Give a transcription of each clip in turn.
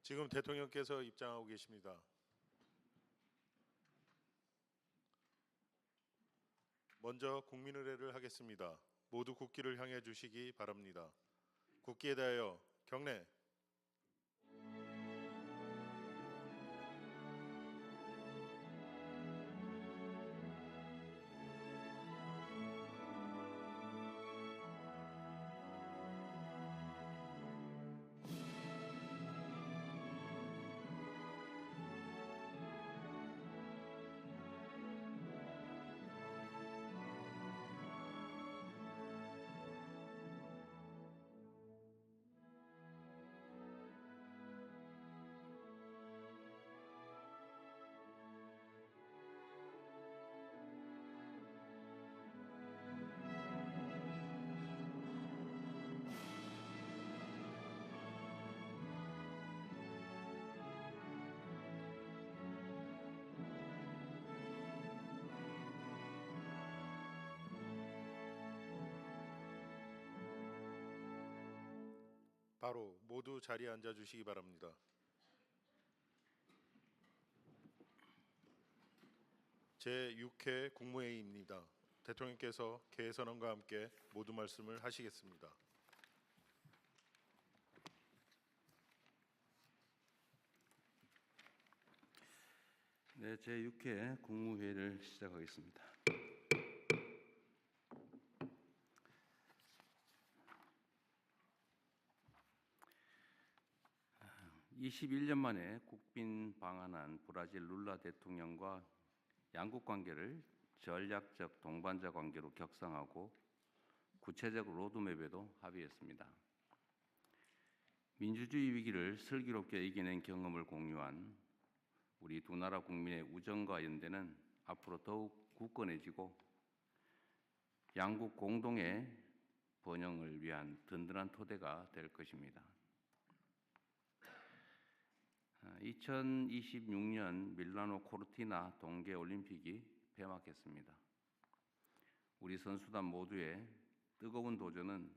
지금 대통령께서 입장하고 계십니다. 먼저 국민의례를 하겠습니다. 모두 국기를 향해 주시기 바랍니다. 국기에 대하여 경례. 바로 모두 자리에 앉아 주시기 바랍니다. 제6회 국무회의입니다. 대통령께서 개선언과 함께 모두 말씀을 하시겠습니다. 네, 제6회 국무회의를 시작하겠습니다. (21년) 만에 국빈 방한한 브라질 룰라 대통령과 양국 관계를 전략적 동반자 관계로 격상하고 구체적 로드맵에도 합의했습니다. 민주주의 위기를 슬기롭게 이겨낸 경험을 공유한 우리 두 나라 국민의 우정과 연대는 앞으로 더욱 굳건해지고 양국 공동의 번영을 위한 든든한 토대가 될 것입니다. 2026년 밀라노 코르티나 동계올림픽이 폐막했습니다. 우리 선수단 모두의 뜨거운 도전은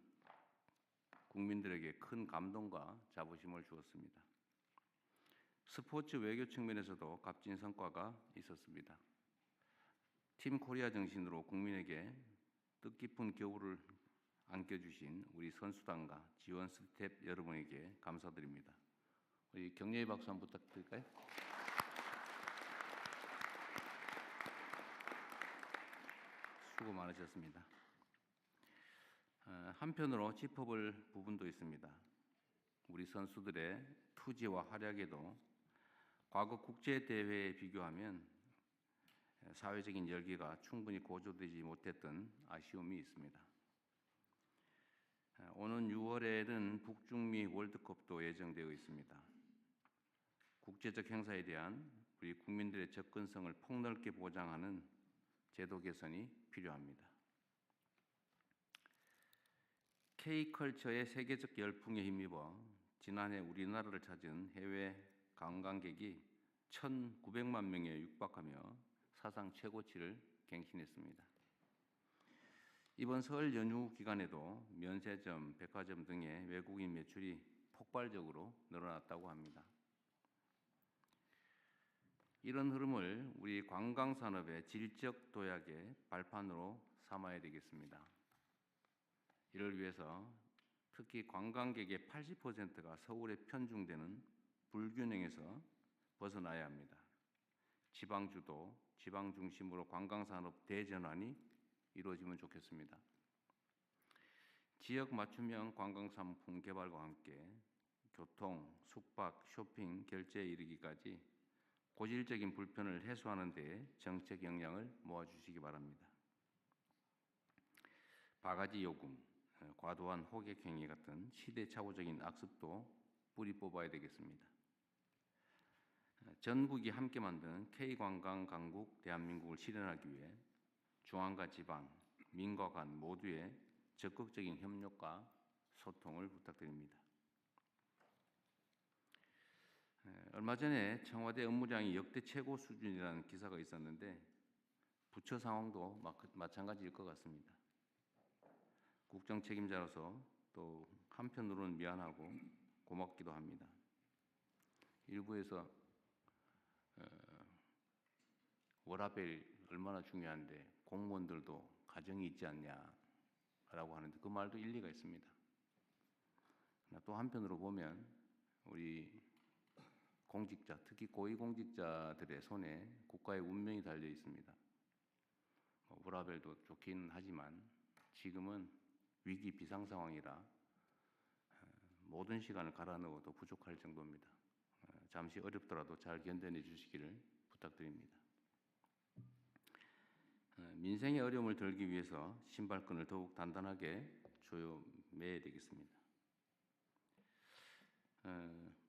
국민들에게 큰 감동과 자부심을 주었습니다. 스포츠 외교 측면에서도 값진 성과가 있었습니다. 팀 코리아 정신으로 국민에게 뜻깊은 겨울을 안겨주신 우리 선수단과 지원 스태프 여러분에게 감사드립니다. 우리 격려의 박수 한번 부탁드릴까요? 수고 많으셨습니다. 한편으로 짚어볼 부분도 있습니다. 우리 선수들의 투지와 활약에도 과거 국제대회에 비교하면 사회적인 열기가 충분히 고조되지 못했던 아쉬움이 있습니다. 오는 6월에는 북중미 월드컵도 예정되어 있습니다. 국제적 행사에 대한 우리 국민들의 접근성을 폭넓게 보장하는 제도 개선이 필요합니다. K컬처의 세계적 열풍에 힘입어 지난해 우리나라를 찾은 해외 관광객이 1,900만 명에 육박하며 사상 최고치를 갱신했습니다. 이번 설 연휴 기간에도 면세점, 백화점 등의 외국인 매출이 폭발적으로 늘어났다고 합니다. 이런 흐름을 우리 관광산업의 질적 도약의 발판으로 삼아야 되겠습니다. 이를 위해서 특히 관광객의 80%가 서울에 편중되는 불균형에서 벗어나야 합니다. 지방주도, 지방 중심으로 관광산업 대전환이 이루어지면 좋겠습니다. 지역 맞춤형 관광상품 개발과 함께 교통, 숙박, 쇼핑, 결제에 이르기까지 고질적인 불편을 해소하는 데 정책 역량을 모아주시기 바랍니다. 바가지 요금, 과도한 호객 행위 같은 시대착오적인 악습도 뿌리 뽑아야 되겠습니다. 전국이 함께 만든 K관광 강국 대한민국을 실현하기 위해 중앙과 지방, 민과 간 모두의 적극적인 협력과 소통을 부탁드립니다. 얼마 전에 청와대 업무량이 역대 최고 수준이라는 기사가 있었는데 부처 상황도 마찬가지일 것 같습니다. 국정 책임자로서 또 한편으로는 미안하고 고맙기도 합니다. 일부에서 워라밸 얼마나 중요한데 공무원들도 가정이 있지 않냐라고 하는데 그 말도 일리가 있습니다. 또 한편으로 보면 우리 공직자, 특히 고위공직자들의 손에 국가의 운명이 달려 있습니다. 워라밸도 좋긴 하지만 지금은 위기 비상 상황이라 모든 시간을 갈아 넣어도 부족할 정도입니다. 잠시 어렵더라도 잘 견뎌내 주시기를 부탁드립니다. 민생의 어려움을 덜기 위해서 신발끈을 더욱 단단하게 조여매야 되겠습니다.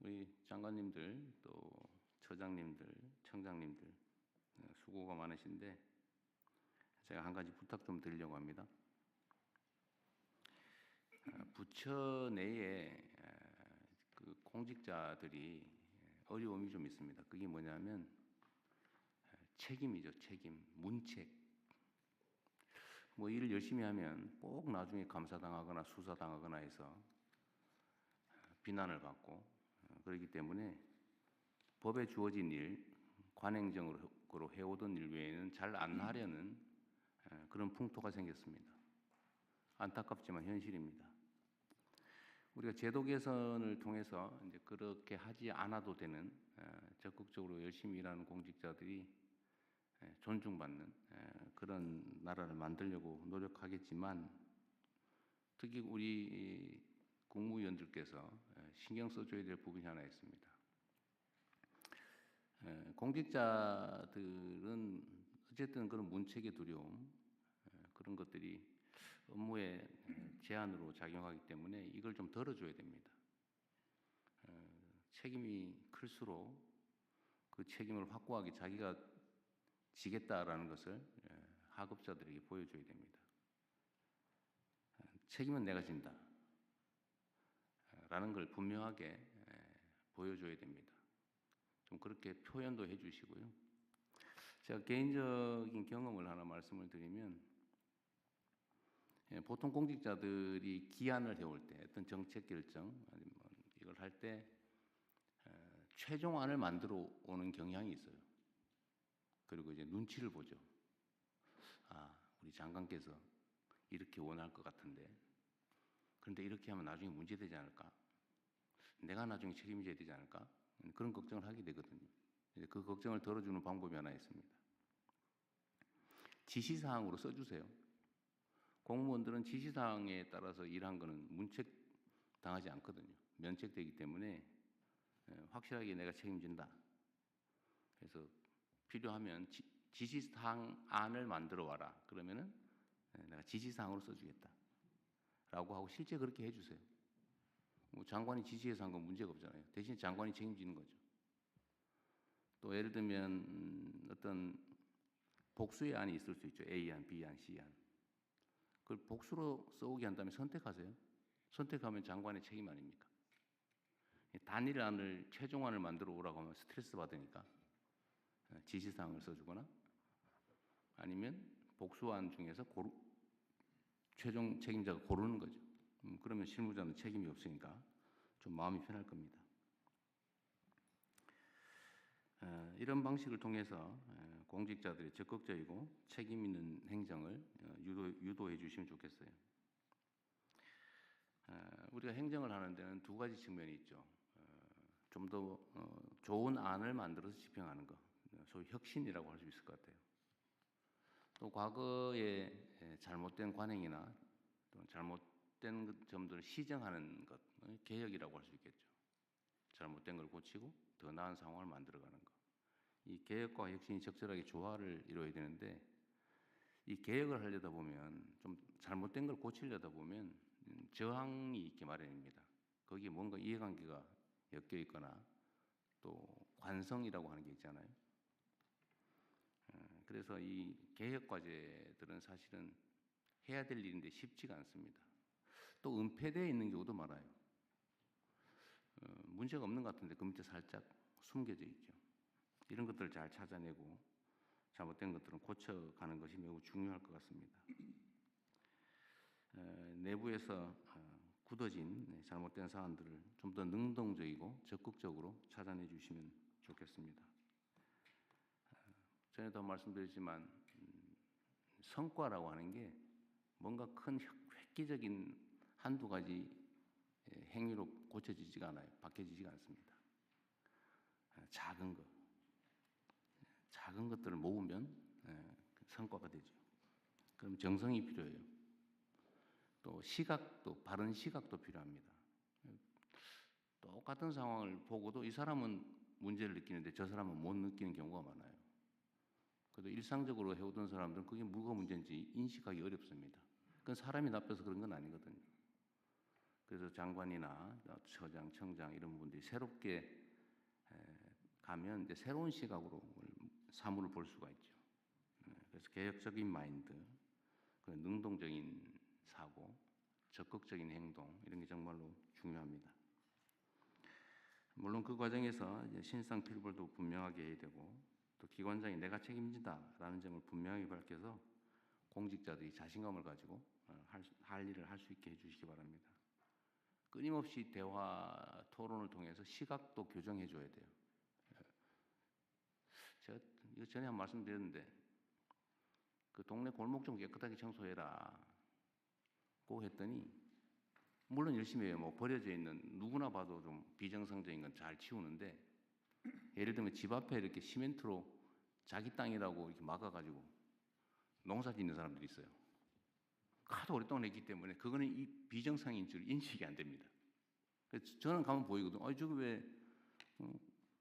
우리 장관님들 또 처장님들, 청장님들 수고가 많으신데 제가 한 가지 부탁 좀 드리려고 합니다. 부처 내에 그 공직자들이 어려움이 좀 있습니다. 그게 뭐냐면 책임이죠. 책임, 문책. 뭐 일을 열심히 하면 꼭 나중에 감사당하거나 수사당하거나 해서 비난을 받고 그렇기 때문에 법에 주어진 일, 관행적으로 해오던 일 외에는 잘 안 하려는 그런 풍토가 생겼습니다. 안타깝지만 현실입니다. 우리가 제도 개선을 통해서 이제 그렇게 하지 않아도 되는 적극적으로 열심히 일하는 공직자들이 존중받는 그런 나라를 만들려고 노력하겠지만 특히 우리 국무위원들께서 신경 써줘야 될 부분이 하나 있습니다. 공직자들은 어쨌든 그런 문책의 두려움 그런 것들이 업무에 제한으로 작용하기 때문에 이걸 좀 덜어줘야 됩니다. 책임이 클수록 그 책임을 확고하게 자기가 지겠다라는 것을 하급자들에게 보여줘야 됩니다. 책임은 내가 진다 라는 걸 분명하게 보여줘야 됩니다. 좀 그렇게 표현도 해주시고요. 제가 개인적인 경험을 하나 말씀을 드리면 보통 공직자들이 기한을 해올 때 어떤 정책 결정 아니면 이걸 할 때 최종안을 만들어 오는 경향이 있어요. 그리고 이제 눈치를 보죠. 아, 우리 장관께서 이렇게 원할 것 같은데 그런데 이렇게 하면 나중에 문제되지 않을까? 내가 나중에 책임져야 되지 않을까? 그런 걱정을 하게 되거든요. 그 걱정을 덜어주는 방법이 하나 있습니다. 지시사항으로 써주세요. 공무원들은 지시사항에 따라서 일한 거는 문책당하지 않거든요. 면책되기 때문에 확실하게 내가 책임진다. 그래서 필요하면 지시사항안을 만들어 와라. 그러면은 내가 지시사항으로 써주겠다. 라고 하고 실제 그렇게 해주세요. 뭐 장관이 지시해서 한 건 문제가 없잖아요. 대신 장관이 책임지는 거죠. 또 예를 들면 어떤 복수의 안이 있을 수 있죠. A안, B안, C안. 그걸 복수로 써오게 한다면 선택하세요. 선택하면 장관의 책임 아닙니까? 단일안을 최종안을 만들어 오라고 하면 스트레스 받으니까 지시사항을 써주거나 아니면 복수안 중에서 최종 책임자가 고르는 거죠. 그러면 실무자는 책임이 없으니까 좀 마음이 편할 겁니다. 이런 방식을 통해서 공직자들이 적극적이고 책임 있는 행정을 유도해 주시면 좋겠어요. 우리가 행정을 하는 데는 두 가지 측면이 있죠. 좀 더 좋은 안을 만들어서 집행하는 것, 소위 혁신이라고 할 수 있을 것 같아요. 또 과거에 잘못된 관행이나 또 잘못된 점들을 시정하는 것, 개혁이라고 할 수 있겠죠. 잘못된 걸 고치고 더 나은 상황을 만들어가는 것. 이 개혁과 혁신이 적절하게 조화를 이루어야 되는데 이 개혁을 하려다 보면 좀 잘못된 걸 고치려다 보면 저항이 있기 마련입니다. 거기에 뭔가 이해관계가 엮여 있거나 또 관성이라고 하는 게 있잖아요. 그래서 이 개혁 과제들은 사실은 해야 될 일인데 쉽지가 않습니다. 또 은폐되어 있는 경우도 많아요. 문제가 없는 것 같은데 그 밑에 살짝 숨겨져 있죠. 이런 것들을 잘 찾아내고 잘못된 것들은 고쳐가는 것이 매우 중요할 것 같습니다. 내부에서 굳어진 잘못된 사안들을 좀 더 능동적이고 적극적으로 찾아내 주시면 좋겠습니다. 전에도 말씀드렸지만 성과라고 하는 게 뭔가 큰 획기적인 한두 가지 행위로 고쳐지지가 않아요. 바뀌어지지가 않습니다. 작은 것들을 모으면 성과가 되죠. 그럼 정성이 필요해요. 또 시각도, 바른 시각도 필요합니다. 똑같은 상황을 보고도 이 사람은 문제를 느끼는데 저 사람은 못 느끼는 경우가 많아요. 그래도 일상적으로 해오던 사람들은 그게 뭐가 문제인지 인식하기 어렵습니다. 그건 사람이 나빠서 그런 건 아니거든요. 그래서 장관이나 처장, 청장 이런 분들이 새롭게 가면 이제 새로운 시각으로 사물을 볼 수가 있죠. 그래서 개혁적인 마인드, 능동적인 사고, 적극적인 행동 이런 게 정말로 중요합니다. 물론 그 과정에서 이제 신상 필벌도 분명하게 해야 되고 또 기관장이 내가 책임진다라는 점을 분명하게 밝혀서 공직자들이 자신감을 가지고 할 일을 할 수 있게 해주시기 바랍니다. 끊임없이 대화, 토론을 통해서 시각도 교정해 줘야 돼요. 제가 이거 전에 한 말씀드렸는데 그 동네 골목 좀 깨끗하게 청소해라 고 했더니 물론 열심히 해요. 뭐 버려져 있는 누구나 봐도 좀 비정상적인 건 잘 치우는데 예를 들면 집 앞에 이렇게 시멘트로 자기 땅이라고 이렇게 막아가지고 농사 짓는 사람들이 있어요. 하도 오랫동안 했기 때문에 그거는 이 비정상인 줄 인식이 안 됩니다. 그래서 저는 가면 보이거든요. 저거 왜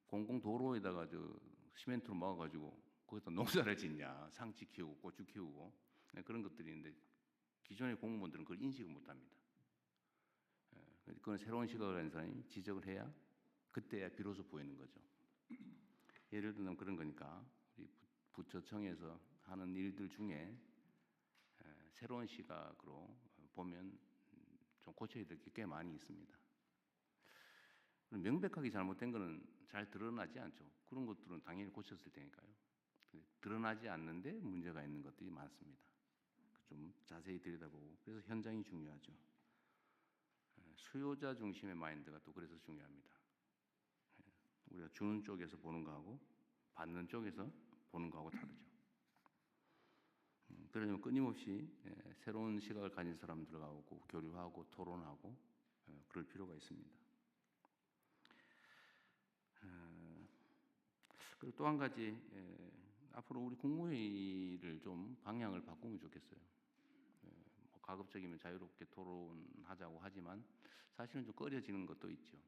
공공도로에다가 저 시멘트로 막아가지고 거기다 농사를 짓냐. 상치 키우고 고추 키우고 그런 것들이 있는데 기존의 공무원들은 그걸 인식을 못합니다. 그건 새로운 시각을 가진 사람이 지적을 해야 그때야 비로소 보이는 거죠. 예를 들면 그런 거니까 우리 부처청에서 하는 일들 중에 새로운 시각으로 보면 좀 고쳐야 될 게 꽤 많이 있습니다. 명백하게 잘못된 거는 잘 드러나지 않죠. 그런 것들은 당연히 고쳤을 테니까요. 드러나지 않는데 문제가 있는 것들이 많습니다. 좀 자세히 들여다보고 그래서 현장이 중요하죠. 수요자 중심의 마인드가 또 그래서 중요합니다. 우리가 주는 쪽에서 보는 거하고 받는 쪽에서 보는 거하고 다르죠. 그러려면 끊임없이 새로운 시각을 가진 사람들하고 교류하고 토론하고 그럴 필요가 있습니다. 그리고 또 한 가지 앞으로 우리 국무회의를 좀 방향을 바꾸면 좋겠어요. 뭐 가급적이면 자유롭게 토론하자고 하지만 사실은 좀 꺼려지는 것도 있죠.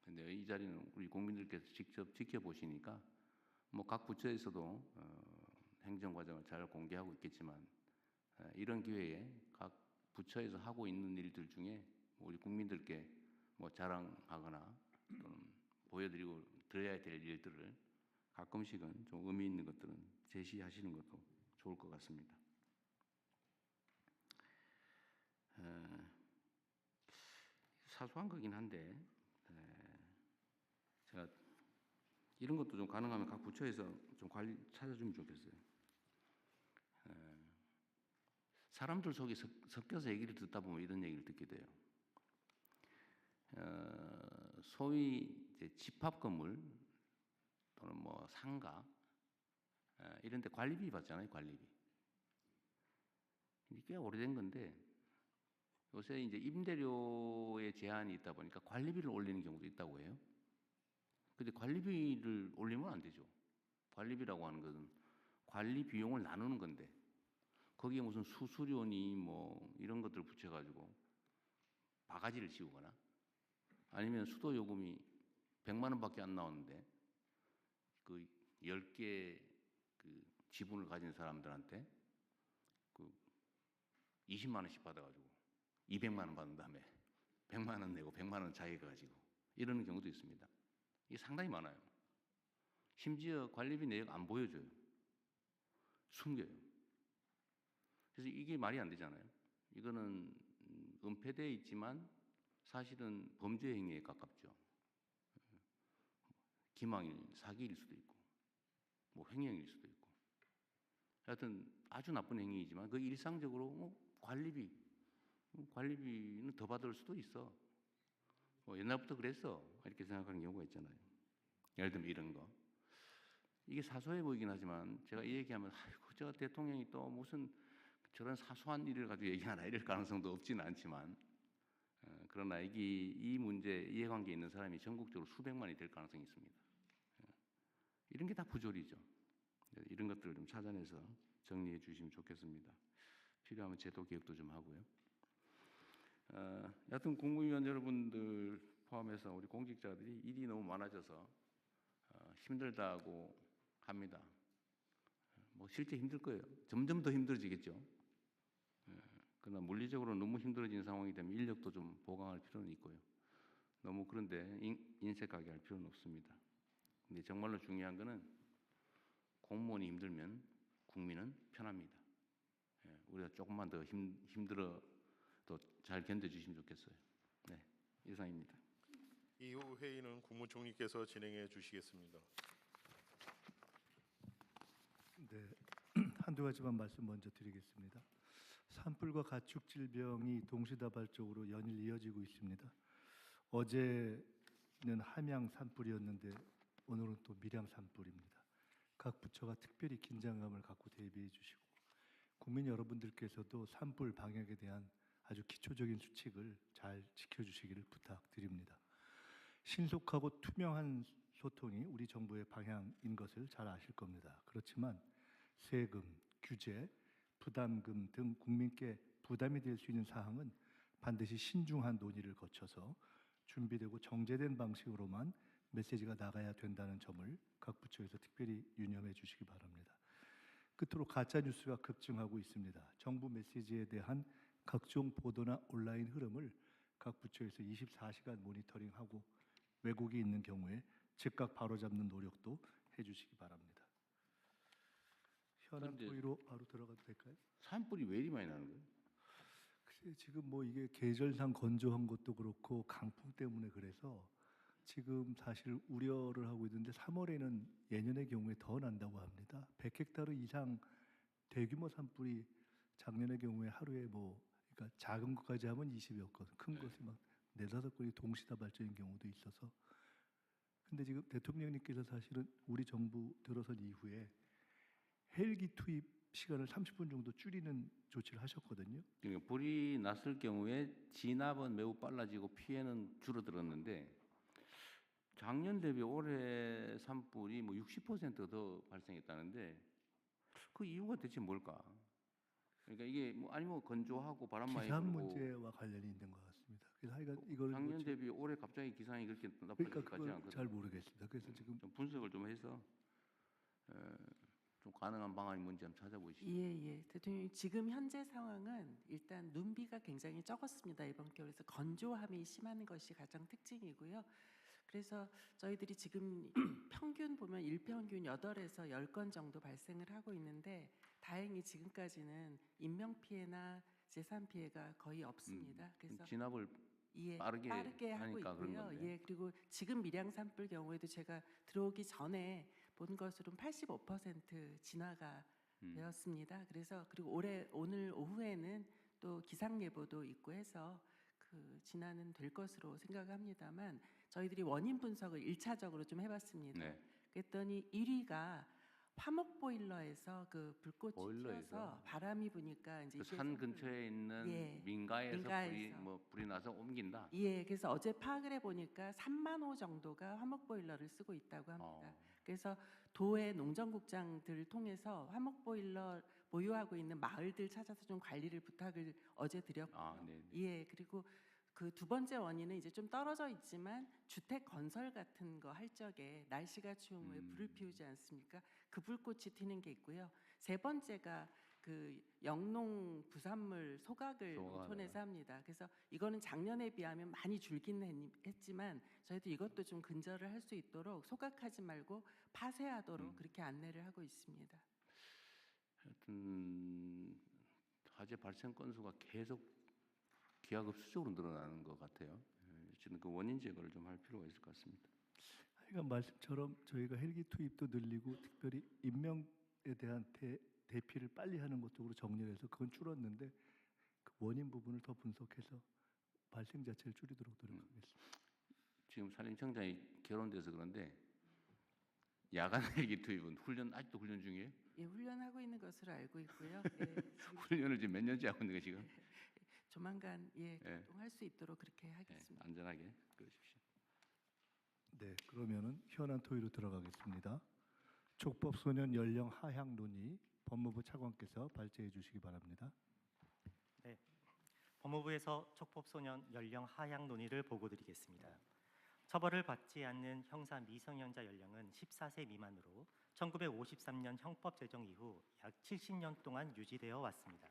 근데 이 자리는 우리 국민들께서 직접 지켜보시니까 뭐 각 부처에서도 행정 과정을 잘 공개하고 있겠지만 이런 기회에 각 부처에서 하고 있는 일들 중에 우리 국민들께 뭐 자랑하거나 또는 보여드리고 드려야 될 일들을 가끔씩은 좀 의미 있는 것들은 제시하시는 것도 좋을 것 같습니다. 사소한 거긴 한데 제가 이런 것도 좀 가능하면 각 부처에서 좀 관리 찾아주면 좋겠어요. 사람들 속에 섞여서 얘기를 듣다 보면 이런 얘기를 듣게 돼요. 소위 이제 집합 건물 또는 뭐 상가 이런 데 관리비 받잖아요. 관리비. 이게 꽤 오래된 건데 요새 이제 임대료의 제한이 있다 보니까 관리비를 올리는 경우도 있다고 해요. 근데 관리비를 올리면 안 되죠. 관리비라고 하는 것은 관리 비용을 나누는 건데 거기에 무슨 수수료니 뭐 이런 것들을 붙여가지고 바가지를 씌우거나 아니면 수도 요금이 100만 원밖에 안 나오는데 그 10개 그 지분을 가진 사람들한테 그 20만 원씩 받아가지고 200만 원 받은 다음에 100만 원 내고 100만 원 자기가 가지고 이러는 경우도 있습니다. 이게 상당히 많아요. 심지어 관리비 내역 안 보여줘요. 숨겨요. 그래서 이게 말이 안 되잖아요. 이거는 은폐되어 있지만 사실은 범죄 행위에 가깝죠. 기망일, 사기일 수도 있고 뭐 횡령일 수도 있고 하여튼 아주 나쁜 행위이지만 그 일상적으로 관리비 관리비는 더 받을 수도 있어. 옛날부터 그랬어. 이렇게 생각하는 경우가 있잖아요. 예를 들면 이런 거. 이게 사소해 보이긴 하지만 제가 이 얘기하면 아이고 저 대통령이 또 무슨 저런 사소한 일을 가지고 얘기하나 이럴 가능성도 없지는 않지만 그러나 이 문제 이해관계에 있는 사람이 전국적으로 수백만이 될 가능성이 있습니다. 이런 게 다 부조리죠. 이런 것들을 좀 찾아내서 정리해 주시면 좋겠습니다. 필요하면 제도 개혁도 좀 하고요. 여하튼 국무위원 여러분들 포함해서 우리 공직자들이 일이 너무 많아져서 힘들다고 합니다. 뭐 실제 힘들 거예요. 점점 더 힘들어지겠죠. 그러나 물리적으로 너무 힘들어진 상황이 되면 인력도 좀 보강할 필요는 있고요. 너무 그런데 인색하게 할 필요는 없습니다. 근데 정말로 중요한 거는 공무원이 힘들면 국민은 편합니다. 우리가 조금만 더 힘들어 또 잘 견뎌주시면 좋겠어요. 네, 이상입니다. 이후 회의는 국무총리께서 진행해 주시겠습니다. 네, 한두 가지만 말씀 먼저 드리겠습니다. 산불과 가축 질병이 동시다발적으로 연일 이어지고 있습니다. 어제는 함양 산불이었는데 오늘은 또 밀양 산불입니다. 각 부처가 특별히 긴장감을 갖고 대비해 주시고 국민 여러분들께서도 산불 방역에 대한 아주 기초적인 수칙을 잘 지켜주시기를 부탁드립니다. 신속하고 투명한 소통이 우리 정부의 방향인 것을 잘 아실 겁니다. 그렇지만 세금, 규제, 부담금 등 국민께 부담이 될 수 있는 사항은 반드시 신중한 논의를 거쳐서 준비되고 정제된 방식으로만 메시지가 나가야 된다는 점을 각 부처에서 특별히 유념해 주시기 바랍니다. 끝으로 가짜 뉴스가 급증하고 있습니다. 정부 메시지에 대한 각종 보도나 온라인 흐름을 각 부처에서 24시간 모니터링하고 왜곡이 있는 경우에 즉각 바로잡는 노력도 해주시기 바랍니다. 현안 그런데 토의로 바로 들어가도 될까요? 산불이 왜 이리 많이 나는 거예요? 글쎄 지금 뭐 이게 계절상 건조한 것도 그렇고 강풍 때문에 그래서 지금 사실 우려를 하고 있는데 3월에는 예년의 경우에 더 난다고 합니다. 100헥타르 이상 대규모 산불이 작년의 경우에 하루에 뭐 그러니까 작은 것까지 하면 20여 건, 큰 것이 막 4-5건이 동시다발적인 경우도 있어서 근데 지금 대통령님께서 사실은 우리 정부 들어선 이후에 헬기 투입 시간을 30분 정도 줄이는 조치를 하셨거든요. 그러니까 불이 났을 경우에 진압은 매우 빨라지고 피해는 줄어들었는데 작년 대비 올해 산불이 뭐 60%더 발생했다는데 그 이유가 대체 뭘까? 그러니까 이게 뭐 아니 뭐 건조하고 바람 많이 기상 불고 문제와 관련이 있는 것 같습니다. 그래서 하여간 이거를 작년 뭐 대비 올해 갑자기 기상이 그렇게 그러니까 나빠질 것 같지 그걸 않거든요. 잘 모르겠습니다. 그래서 지금 좀 분석을 좀 해서 좀 가능한 방안이 뭔지 한번 찾아보시죠. 예. 대통령 지금 현재 상황은 일단 눈비가 굉장히 적었습니다. 이번 겨울에. 그래서 건조함이 심한 것이 가장 특징이고요. 그래서 저희들이 지금 평균 보면 일평균 8에서 10건 정도 발생을 하고 있는데 다행히 지금까지는 인명 피해나 재산 피해가 거의 없습니다. 그래서 진압을 빠르게 하고 하니까 그런 있고요. 건데. 그리고 지금 밀양 산불 경우에도 제가 들어오기 전에 본 것으로는 85% 진화가 되었습니다. 그래서 그리고 오늘 오후에는 또 기상 예보도 있고 해서 그 진화는 될 것으로 생각합니다만 저희들이 원인 분석을 1차적으로 좀 해봤습니다. 네. 그랬더니 1위가 화목 보일러에서 그 불꽃이 보일러에서? 튀어서 바람이 부니까 이제 그 이게 산 산불- 근처에 있는 예, 민가에서 민가에서. 불이 나서 옮긴다. 그래서 어제 파악을 해보니까 3만 호 정도가 화목 보일러를 쓰고 있다고 합니다. 그래서 도의 농정국장들을 통해서 화목 보일러 보유하고 있는 마을들 찾아서 좀 관리를 부탁을 어제 드렸고요. 네. 그리고 그 두 번째 원인은 이제 좀 떨어져 있지만 주택 건설 같은 거 할 적에 날씨가 추운 후에 불을 피우지 않습니까? 그 불꽃이 튀는 게 있고요. 세 번째가 그 영농 부산물 소각을 농촌에서 합니다. 그래서 이거는 작년에 비하면 많이 줄긴 했지만 저희도 이것도 좀 근절을 할 수 있도록 소각하지 말고 파쇄하도록 그렇게 안내를 하고 있습니다. 하여튼 화재 발생 건수가 계속 기하급수적으로 늘어나는 것 같아요. 저는 그 원인 제거를 좀 할 필요가 있을 것 같습니다. 하여간 말씀처럼 저희가 헬기 투입도 늘리고 특별히 인명에 대한 대피를 빨리 하는 것 쪽으로 정리를 해서 그건 줄었는데 그 원인 부분을 더 분석해서 발생 자체를 줄이도록 노력하겠습니다. 지금 산림청장이 결혼돼서 그런데 야간 헬기 투입은 아직도 훈련 중이에요? 예, 훈련하고 있는 것으로 알고 있고요. 예, 지금 훈련을 지금 몇 년째 하고 있는 거 지금? 조만간 예, 예. 활동할 수 있도록 그렇게 네, 하겠습니다. 안전하게 그러십시오. 네, 그러면은 현안 토의로 들어가겠습니다. 촉법 소년 연령 하향 논의 법무부 차관께서 발제해 주시기 바랍니다. 네, 법무부에서 촉법소년 연령 하향 논의를 보고드리겠습니다. 처벌을 받지 않는 형사 미성년자 연령은 14세 미만으로 1953년 형법 제정 이후 약 70년 동안 유지되어 왔습니다.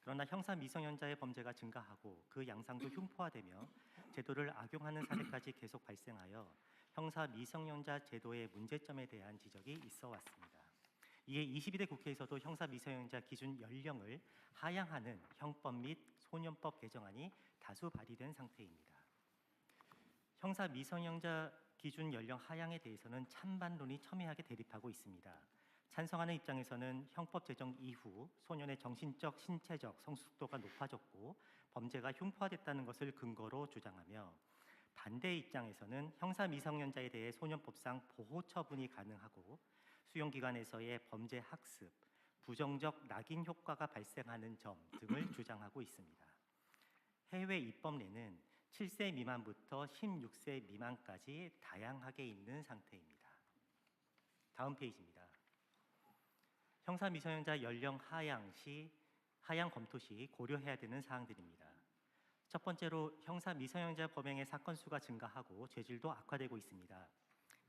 그러나 형사 미성년자의 범죄가 증가하고 그 양상도 흉포화되며 제도를 악용하는 사례까지 계속 발생하여 형사 미성년자 제도의 문제점에 대한 지적이 있어 왔습니다. 이에 22대 국회에서도 형사 미성년자 기준 연령을 하향하는 형법 및 소년법 개정안이 다수 발의된 상태입니다. 형사 미성년자 기준 연령 하향에 대해서는 찬반론이 첨예하게 대립하고 있습니다. 찬성하는 입장에서는 형법 제정 이후 소년의 정신적, 신체적 성숙도가 높아졌고 범죄가 흉포화됐다는 것을 근거로 주장하며 반대 입장에서는 형사 미성년자에 대해 소년법상 보호 처분이 가능하고 수용기관에서의 범죄 학습, 부정적 낙인 효과가 발생하는 점 등을 주장하고 있습니다. 해외 입법례는 7세 미만부터 16세 미만까지 다양하게 있는 상태입니다. 다음 페이지입니다. 형사 미성년자 연령 하향 검토 시 고려해야 되는 사항들입니다. 첫 번째로 형사 미성년자 범행의 사건 수가 증가하고 죄질도 악화되고 있습니다.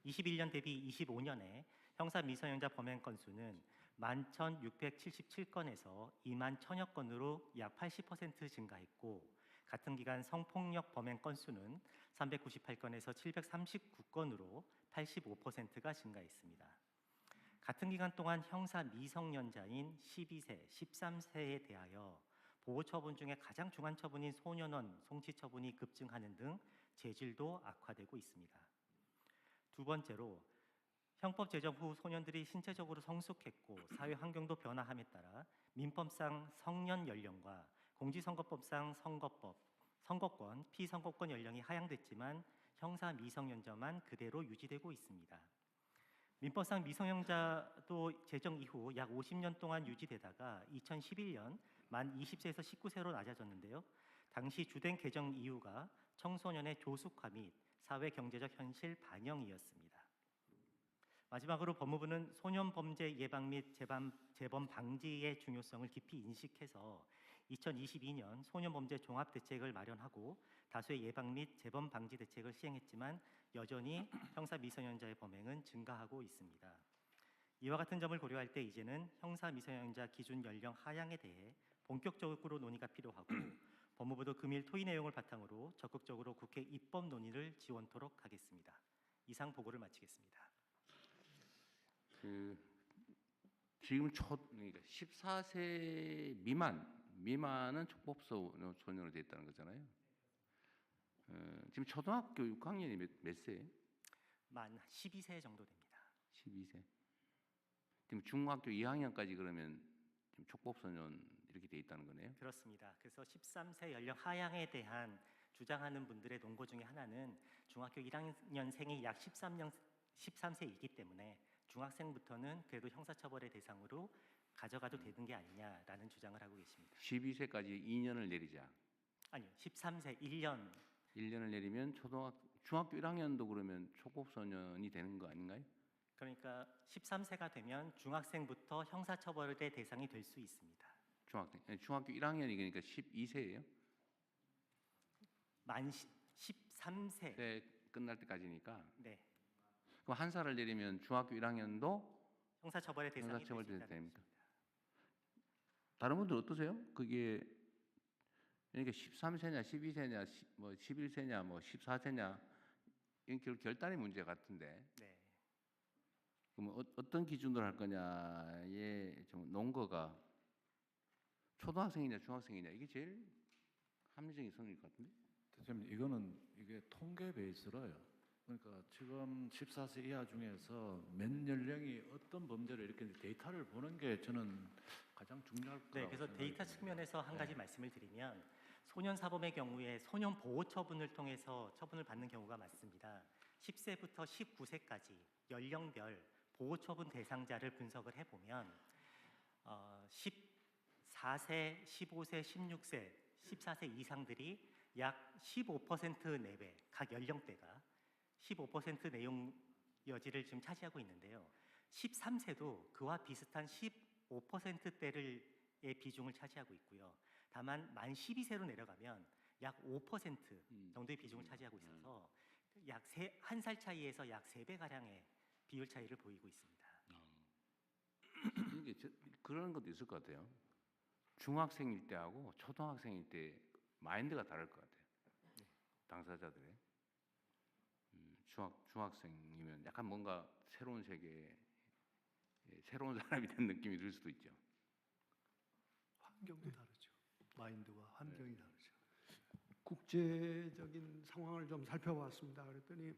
21년 대비 25년에 형사 미성년자 범행 건수는 11,677건에서 2만 1,000여 건으로 약 80% 증가했고 같은 기간 성폭력 범행 건수는 398건에서 739건으로 85%가 증가했습니다. 같은 기간 동안 형사 미성년자인 12세, 13세에 대하여 보호처분 중에 가장 중한 처분인 소년원 송치처분이 급증하는 등 죄질도 악화되고 있습니다. 두 번째로 형법 제정 후 소년들이 신체적으로 성숙했고 사회 환경도 변화함에 따라 민법상 성년 연령과 공직선거법상 선거권, 피선거권 연령이 하향됐지만 형사 미성년자만 그대로 유지되고 있습니다. 민법상 미성년자도 제정 이후 약 50년 동안 유지되다가 2011년 만 20세에서 19세로 낮아졌는데요. 당시 주된 개정 이유가 청소년의 조숙화 및 사회 경제적 현실 반영이었습니다. 마지막으로 법무부는 소년 범죄 예방 및 재범 방지의 중요성을 깊이 인식해서 2022년 소년 범죄 종합 대책을 마련하고 다수의 예방 및 재범 방지 대책을 시행했지만 여전히 형사 미성년자의 범행은 증가하고 있습니다. 이와 같은 점을 고려할 때 이제는 형사 미성년자 기준 연령 하향에 대해 본격적으로 논의가 필요하고 법무부도 금일 토의 내용을 바탕으로 적극적으로 국회 입법 논의를 지원토록 하겠습니다. 이상 보고를 마치겠습니다. 지금 그러니까 14세 미만은 촉법 소년으로 되어 있다는 거잖아요. 지금 초등학교 6학년이 몇 세예요? 만 12세 정도 됩니다. 12세. 지금 중학교 2학년까지 그러면 지금 촉법 소년 이렇게 되어 있다는 거네요. 그렇습니다. 그래서 13세 연령 하향에 대한 주장하는 분들의 논거 중에 하나는 중학교 1학년생이 약 13세이기 때문에 중학생부터는 그래도 형사처벌의 대상으로 가져가도 되는 게 아니냐라는 주장을 하고 계십니다. 12세까지 2년을 내리자. 아니요, 13세 1년을 내리면 중학교 1학년도 그러면 촉법 소년이 되는 거 아닌가요? 그러니까 13세가 되면 중학생부터 형사처벌의 대상이 될 수 있습니다. 중학교 1학년이 그러니까 12세예요? 만 13세. 네, 끝날 때까지니까. 네. 그럼 한 살을 내리면 중학교 1학년도 형사처벌의 대상이 될 수 형사처벌 있다는 됩니까? 것입니다. 다른 분들 어떠세요? 그게 그러니까 13세냐, 12세냐, 뭐 11세냐, 뭐 14세냐 이건 결단의 문제 같은데. 네. 그럼 어떤 기준으로 할 거냐의 좀 논거가 초등학생이냐, 중학생이냐 이게 제일 합리적인 선일 것 같은데. 대표님, 이게 통계 베이스로요. 그러니까 지금 14세 이하 중에서 몇 연령이 어떤 범죄를 이렇게 데이터를 보는 게 저는 가장 중요할 거라고 네, 그래서 생각이 데이터 듭니다. 측면에서 한 가지 네. 말씀을 드리면 소년 사범의 경우에 소년 보호 처분을 통해서 처분을 받는 경우가 많습니다. 10세부터 19세까지 연령별 보호 처분 대상자를 분석을 해보면 14세, 15세, 16세, 14세 이상들이 약 15% 내외, 각 연령대가 15% 내용 여지를 지금 차지하고 있는데요. 13세도 그와 비슷한 15%대의 비중을 차지하고 있고요. 다만 만 12세로 내려가면 약 5% 정도의 비중을 차지하고 있어서 약 한 살 차이에서 약 3배 가량의 비율 차이를 보이고 있습니다. 이게 그런 것도 있을 것 같아요. 중학생일 때하고 초등학생일 때 마인드가 다를 것 같아요. 당사자들의 중학생이면 약간 뭔가 새로운 세계에 새로운 사람이 된 느낌이 들 수도 있죠. 환경도 다르죠. 마인드와 환경이 다르죠. 국제적인 상황을 좀 살펴봤습니다. 그랬더니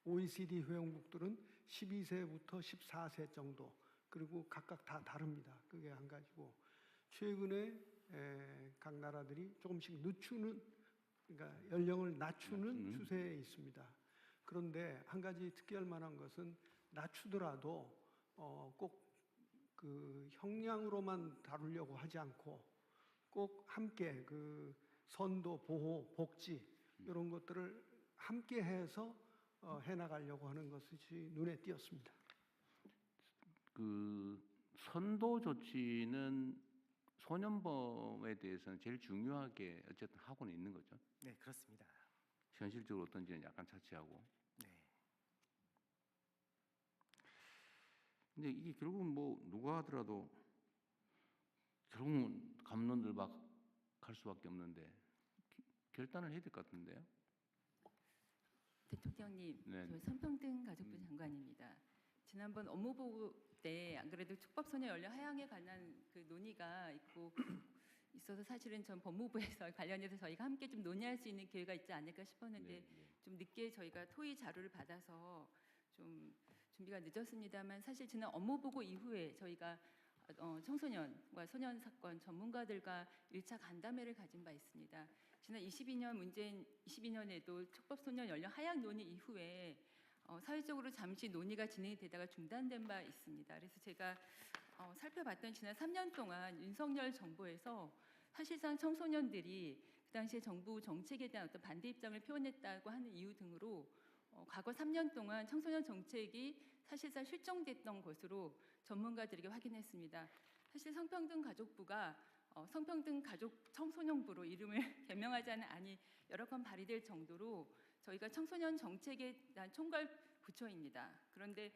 OECD 회원국들은 12세부터 14세 정도, 그리고 각각 다 다릅니다. 그게 한 가지고, 최근에 각 나라들이 조금씩 늦추는, 그러니까 연령을 낮추는 추세에 있습니다. 그런데 한 가지 특이할 만한 것은 낮추더라도 꼭 그 형량으로만 다루려고 하지 않고 꼭 함께 그 선도, 보호, 복지 이런 것들을 함께 해서 해나가려고 하는 것이 눈에 띄었습니다. 그 선도 조치는 소년범에 대해서는 제일 중요하게 어쨌든 하고는 있는 거죠. 네, 그렇습니다. 현실적으로 어떤지는 약간 차치하고. 네. 근데 이게 결국은 뭐 누가 하더라도 결국은 감론을 막 갈 수밖에 없는데 결단을 해야 될 것 같은데요. 대통령님, 네. 저 성평등 가족부 장관입니다. 지난번 업무보고 때 안 그래도 촉법소년 연령 하향에 관한 그 논의가 있어서 사실은 전 법무부에서 관련해서 저희가 함께 좀 논의할 수 있는 기회가 있지 않을까 싶었는데 네. 좀 늦게 저희가 토의 자료를 받아서 좀 준비가 늦었습니다만, 사실 지난 업무보고 이후에 저희가 청소년과 소년 사건 전문가들과 1차 간담회를 가진 바 있습니다. 지난 22년 문재인 22년에도 촉법소년 연령 하향 논의 이후에 사회적으로 잠시 논의가 진행이 되다가 중단된 바 있습니다. 그래서 제가 살펴봤던 지난 3년 동안 윤석열 정부에서 사실상 청소년들이 그 당시에 정부 정책에 대한 어떤 반대 입장을 표현했다고 하는 이유 등으로 과거 3년 동안 청소년 정책이 사실상 실종됐던 것으로 전문가들에게 확인했습니다. 사실 성평등가족부가 성평등가족 청소년부로 이름을 개명하자는 안이 여러 건 발의될 정도로 저희가 청소년 정책에 대한 총괄 부처입니다. 그런데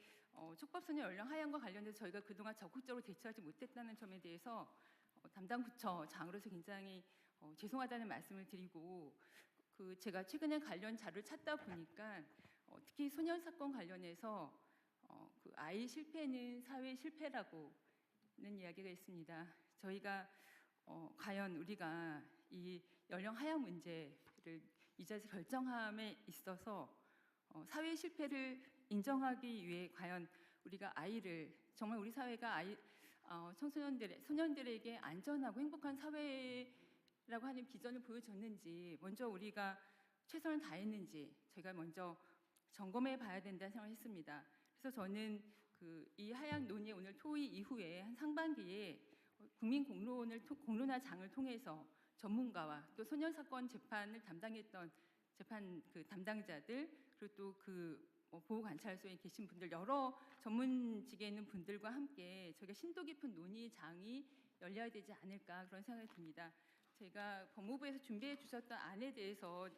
촉법소년 연령 하향과 관련해서 저희가 그동안 적극적으로 대처하지 못했다는 점에 대해서 담당 부처장으로서 굉장히 죄송하다는 말씀을 드리고, 제가 최근에 관련 자료를 찾다 보니까 특히 소년 사건 관련해서 그 아이 실패는 사회 실패라고는 이야기가 있습니다. 저희가 과연 우리가 이 연령 하향 문제를 이 자리에서 결정함에 있어서 사회 실패를 인정하기 위해 과연 우리가 아이를 정말 우리 사회가 소년들에게 안전하고 행복한 사회라고 하는 비전을 보여줬는지, 먼저 우리가 최선을 다했는지 저희가 먼저 점검해 봐야 된다는 생각을 했습니다. 그래서 저는 이 하향 논의 오늘 토의 이후에 한 상반기에 국민 공론화장을 통해서 전문가와 또 소년 사건 재판을 담당했던 재판 담당자들, 그리고 또 보호 관찰소에 계신 분들, 여러 전문직에 있는 분들과 함께 저희가 심도 깊은 논의장이 열려야 되지 않을까 그런 생각이 듭니다. 제가 법무부에서 준비해 주셨던 안에 대해서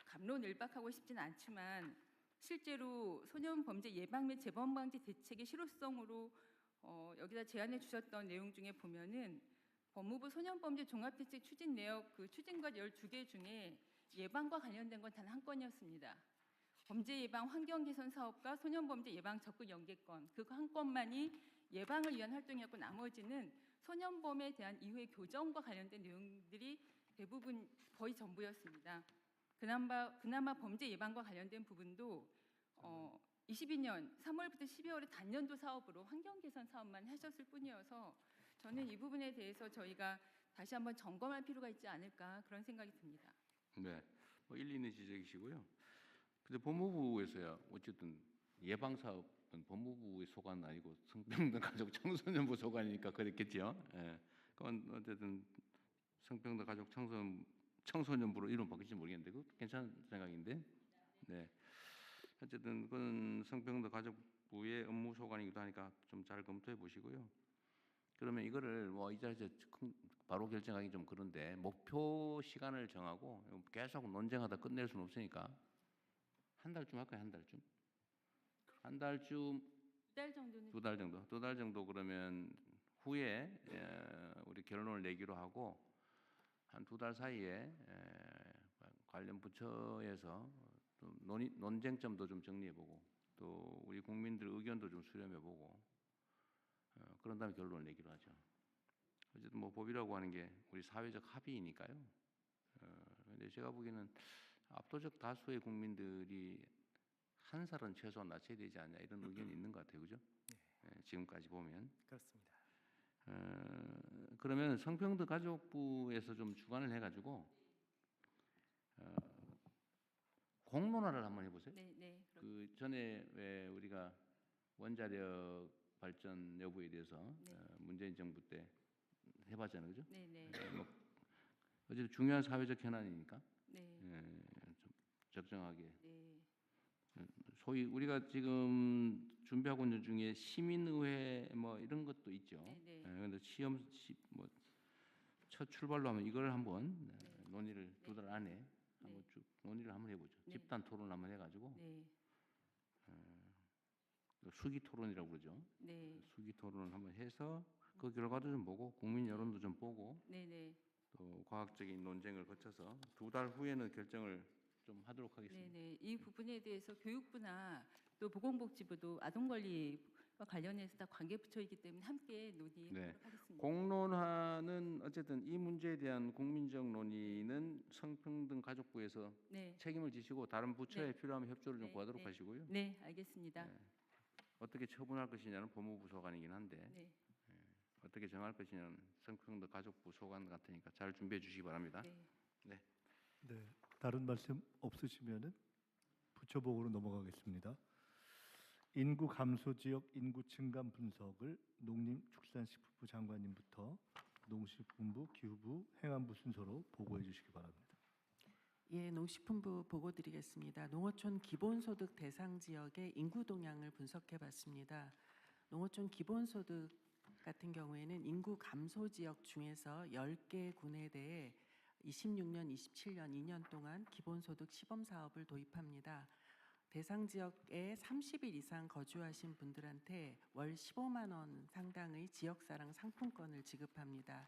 갑론을박하고 싶지는 않지만, 실제로 소년 범죄 예방 및 재범 방지 대책의 실효성으로 여기다 제안해 주셨던 내용 중에 보면은 법무부 소년범죄 종합대책 추진 내역 추진과 12개 중에 예방과 관련된 건 단 한 건이었습니다. 범죄 예방 환경 개선 사업과 소년범죄 예방 적극 연계권, 그 한 건만이 예방을 위한 활동이었고, 나머지는 소년범에 대한 이후의 교정과 관련된 내용들이 대부분 거의 전부였습니다. 그나마 범죄 예방과 관련된 부분도 22년 3월부터 12월에 단년도 사업으로 환경 개선 사업만 하셨을 뿐이어서 저는 이 부분에 대해서 저희가 다시 한번 점검할 필요가 있지 않을까 그런 생각이 듭니다. 네, 뭐 일리 있는 지적이시고요. 근데 법무부에서야 어쨌든 예방 사업은 법무부의 소관 아니고 성평등 가족 청소년부 소관이니까 그랬겠죠. 예. 그건 어쨌든 성평등 가족 청소년부로 이름 바뀔지 모르겠는데 그 괜찮은 생각인데. 네. 어쨌든 그건 성평등 가족부의 업무 소관이기도 하니까 좀 잘 검토해 보시고요. 그러면 이거를 뭐 이 자리에서 바로 결정하기 좀 그런데 목표 시간을 정하고 계속 논쟁하다 끝낼 수는 없으니까 한 달쯤 할까요? 한 달쯤? 한 달쯤, 2달 정도는 2달 정도, 2달 정도 그러면 후에 우리 결론을 내기로 하고 한 2달 사이에 관련 부처에서 좀 논쟁점도 좀 정리해보고 또 우리 국민들 의견도 좀 수렴해보고 그런 다음에 결론을 내기로 하죠. 어쨌든 뭐 법이라고 하는 게 우리 사회적 합의이니까요. 근데 제가 보기에는 압도적 다수의 국민들이 한 살은 최소한 낮춰야 되지 않냐 이런 의견이 있는 것 같아요, 그죠? 지금까지 보면. 그렇습니다. 그러면 성평등 가족부에서 좀 주관을 해가지고 공론화를 한번 해보세요. 네, 네. 그 전에 왜 우리가 원자력 발전 여부에 대해서 네. 문재인 정부 때 해봤잖아요, 그죠? 네, 네. 뭐 어쨌든 중요한 사회적 현안이니까 네. 좀 적정하게. 네. 소위 우리가 지금 준비하고 있는 중에 시민의회 뭐 이런 것도 있죠. 네, 네. 그런데 첫 출발로 하면 이걸 한번 네. 논의를 2달 안에 한번 쭉 논의를 한번 해보죠. 네. 집단 토론 한번 해가지고 네. 수기 토론이라고 그러죠. 네. 수기 토론을 한번 해서 그 결과도 좀 보고 국민 여론도 좀 보고 네, 네. 또 과학적인 논쟁을 거쳐서 2달 후에는 결정을 좀 하도록 네, 하겠습니다. 네. 이 부분에 대해서 교육부나 또 보건복지부도 아동권리와 관련해서 다 관계부처이기 때문에 함께 논의하도록 네. 하겠습니다. 공론화는 어쨌든 이 문제에 대한 국민적 논의는 성평등 가족부에서 네. 책임을 지시고 다른 부처에 네. 필요하면 협조를 좀 네, 구하도록 네. 하시고요. 네, 알겠습니다. 네. 어떻게 처분할 것이냐는 법무부 소관이긴 한데 네. 어떻게 정할 것이냐는 성평등 가족부 소관 같으니까 잘 준비해 주시기 바랍니다. 네. 네, 다른 말씀 없으시면은 부처보고로 넘어가겠습니다. 인구 감소 지역 인구 증감 분석을 농림축산식품부 장관님부터 농식품부, 기후부, 행안부 순서로 보고해 주시기 바랍니다. 예, 농식품부 보고 드리겠습니다. 농어촌 기본소득 대상 지역의 인구 동향을 분석해 봤습니다. 농어촌 기본소득 같은 경우에는 인구 감소 지역 중에서 10개 군에 대해 26년, 27년 2년 동안 기본소득 시범 사업을 도입합니다. 대상 지역에 30일 이상 거주하신 분들한테 월 15만 원 상당의 지역사랑 상품권을 지급합니다.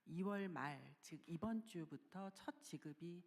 2월 말, 즉 이번 주부터 첫 지급이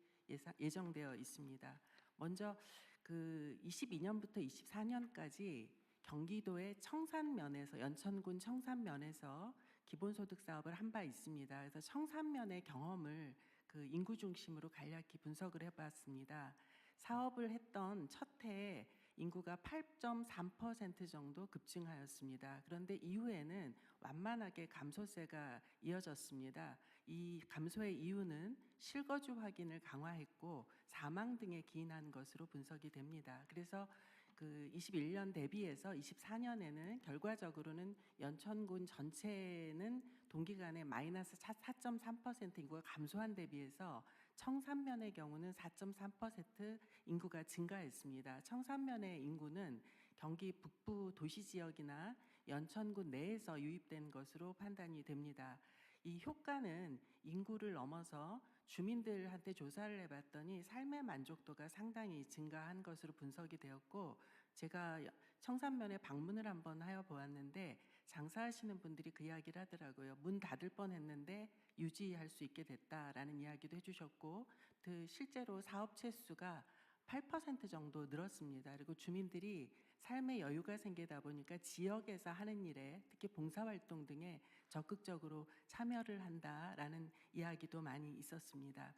예정되어 있습니다. 먼저 그 22년부터 24년까지 경기도의 청산면에서 연천군 청산면에서 기본소득 사업을 한 바 있습니다. 그래서 청산면의 경험을 그 인구 중심으로 간략히 분석을 해봤습니다. 사업을 했던 첫 해에 인구가 8.3% 정도 급증하였습니다. 그런데 이후에는 완만하게 감소세가 이어졌습니다. 이 감소의 이유는 실거주 확인을 강화했고 사망 등에 기인한 것으로 분석이 됩니다. 그래서 그 21년 대비해서 24년에는 결과적으로는 연천군 전체는 동기간에 마이너스 4.3% 인구가 감소한 대비해서 청산면의 경우는 4.3% 인구가 증가했습니다. 청산면의 인구는 경기 북부 도시 지역이나 연천군 내에서 유입된 것으로 판단이 됩니다. 이 효과는 인구를 넘어서 주민들한테 조사를 해봤더니 삶의 만족도가 상당히 증가한 것으로 분석이 되었고, 제가 청산면에 방문을 한번 하여 보았는데 장사하시는 분들이 그 이야기를 하더라고요. 문 닫을 뻔했는데 유지할 수 있게 됐다라는 이야기도 해주셨고, 그 실제로 사업체 수가 8% 정도 늘었습니다. 그리고 주민들이 삶의 여유가 생기다 보니까 지역에서 하는 일에 특히 봉사활동 등에 적극적으로 참여를 한다라는 이야기도 많이 있었습니다.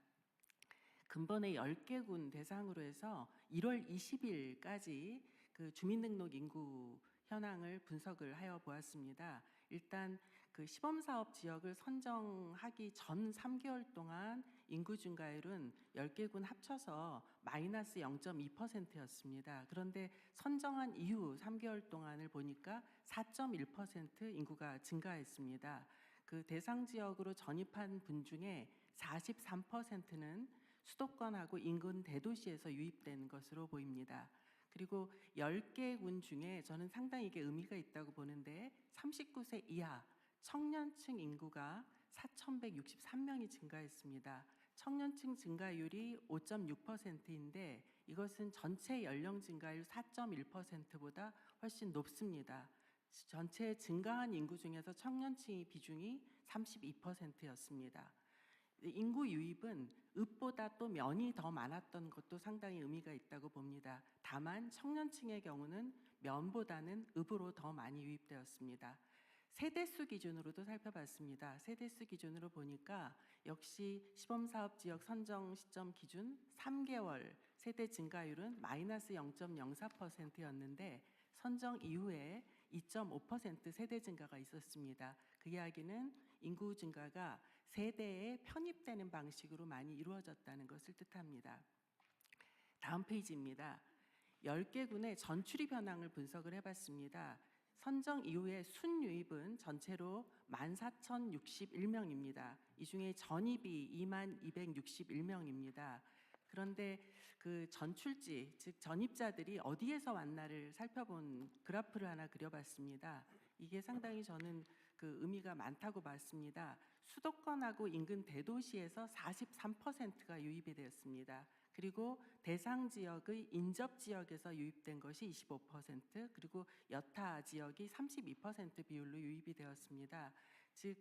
근본의 10개 군 대상으로 해서 1월 20일까지 그 주민등록 인구 현황을 분석을 하여 보았습니다. 일단 그 시범사업 지역을 선정하기 전 3개월 동안 인구 증가율은 10개군 합쳐서 마이너스 0.2%였습니다. 그런데 선정한 이후 3개월 동안을 보니까 4.1% 인구가 증가했습니다. 그 대상 지역으로 전입한 분 중에 43%는 수도권하고 인근 대도시에서 유입된 것으로 보입니다. 그리고 10개 군 중에 저는 상당히 이게 의미가 있다고 보는데 39세 이하 청년층 인구가 4,163명이 증가했습니다. 청년층 증가율이 5.6%인데 이것은 전체 연령 증가율 4.1%보다 훨씬 높습니다. 전체 증가한 인구 중에서 청년층의 비중이 32%였습니다. 인구 유입은 읍보다 또 면이 더 많았던 것도 상당히 의미가 있다고 봅니다. 다만 청년층의 경우는 면보다는 읍으로 더 많이 유입되었습니다. 세대수 기준으로도 살펴봤습니다. 세대수 기준으로 보니까 역시 시범사업 지역 선정 시점 기준 3개월 세대 증가율은 마이너스 0.04%였는데 선정 이후에 2.5% 세대 증가가 있었습니다. 그 이야기는 인구 증가가 세대에 편입되는 방식으로 많이 이루어졌다는 것을 뜻합니다. 다음 페이지입니다. 10개 군의 전출입 현황을 분석을 해봤습니다. 선정 이후에 순유입은 전체로 14,061명입니다. 이 중에 전입이 22,261명입니다. 그런데 그 전출지, 즉 전입자들이 어디에서 왔나를 살펴본 그래프를 하나 그려봤습니다. 이게 상당히 저는 그 의미가 많다고 봤습니다. 수도권하고 인근 대도시에서 43%가 유입이 되었습니다. 그리고 대상 지역의 인접 지역에서 유입된 것이 25%, 그리고 여타 지역이 32% 비율로 유입이 되었습니다. 즉,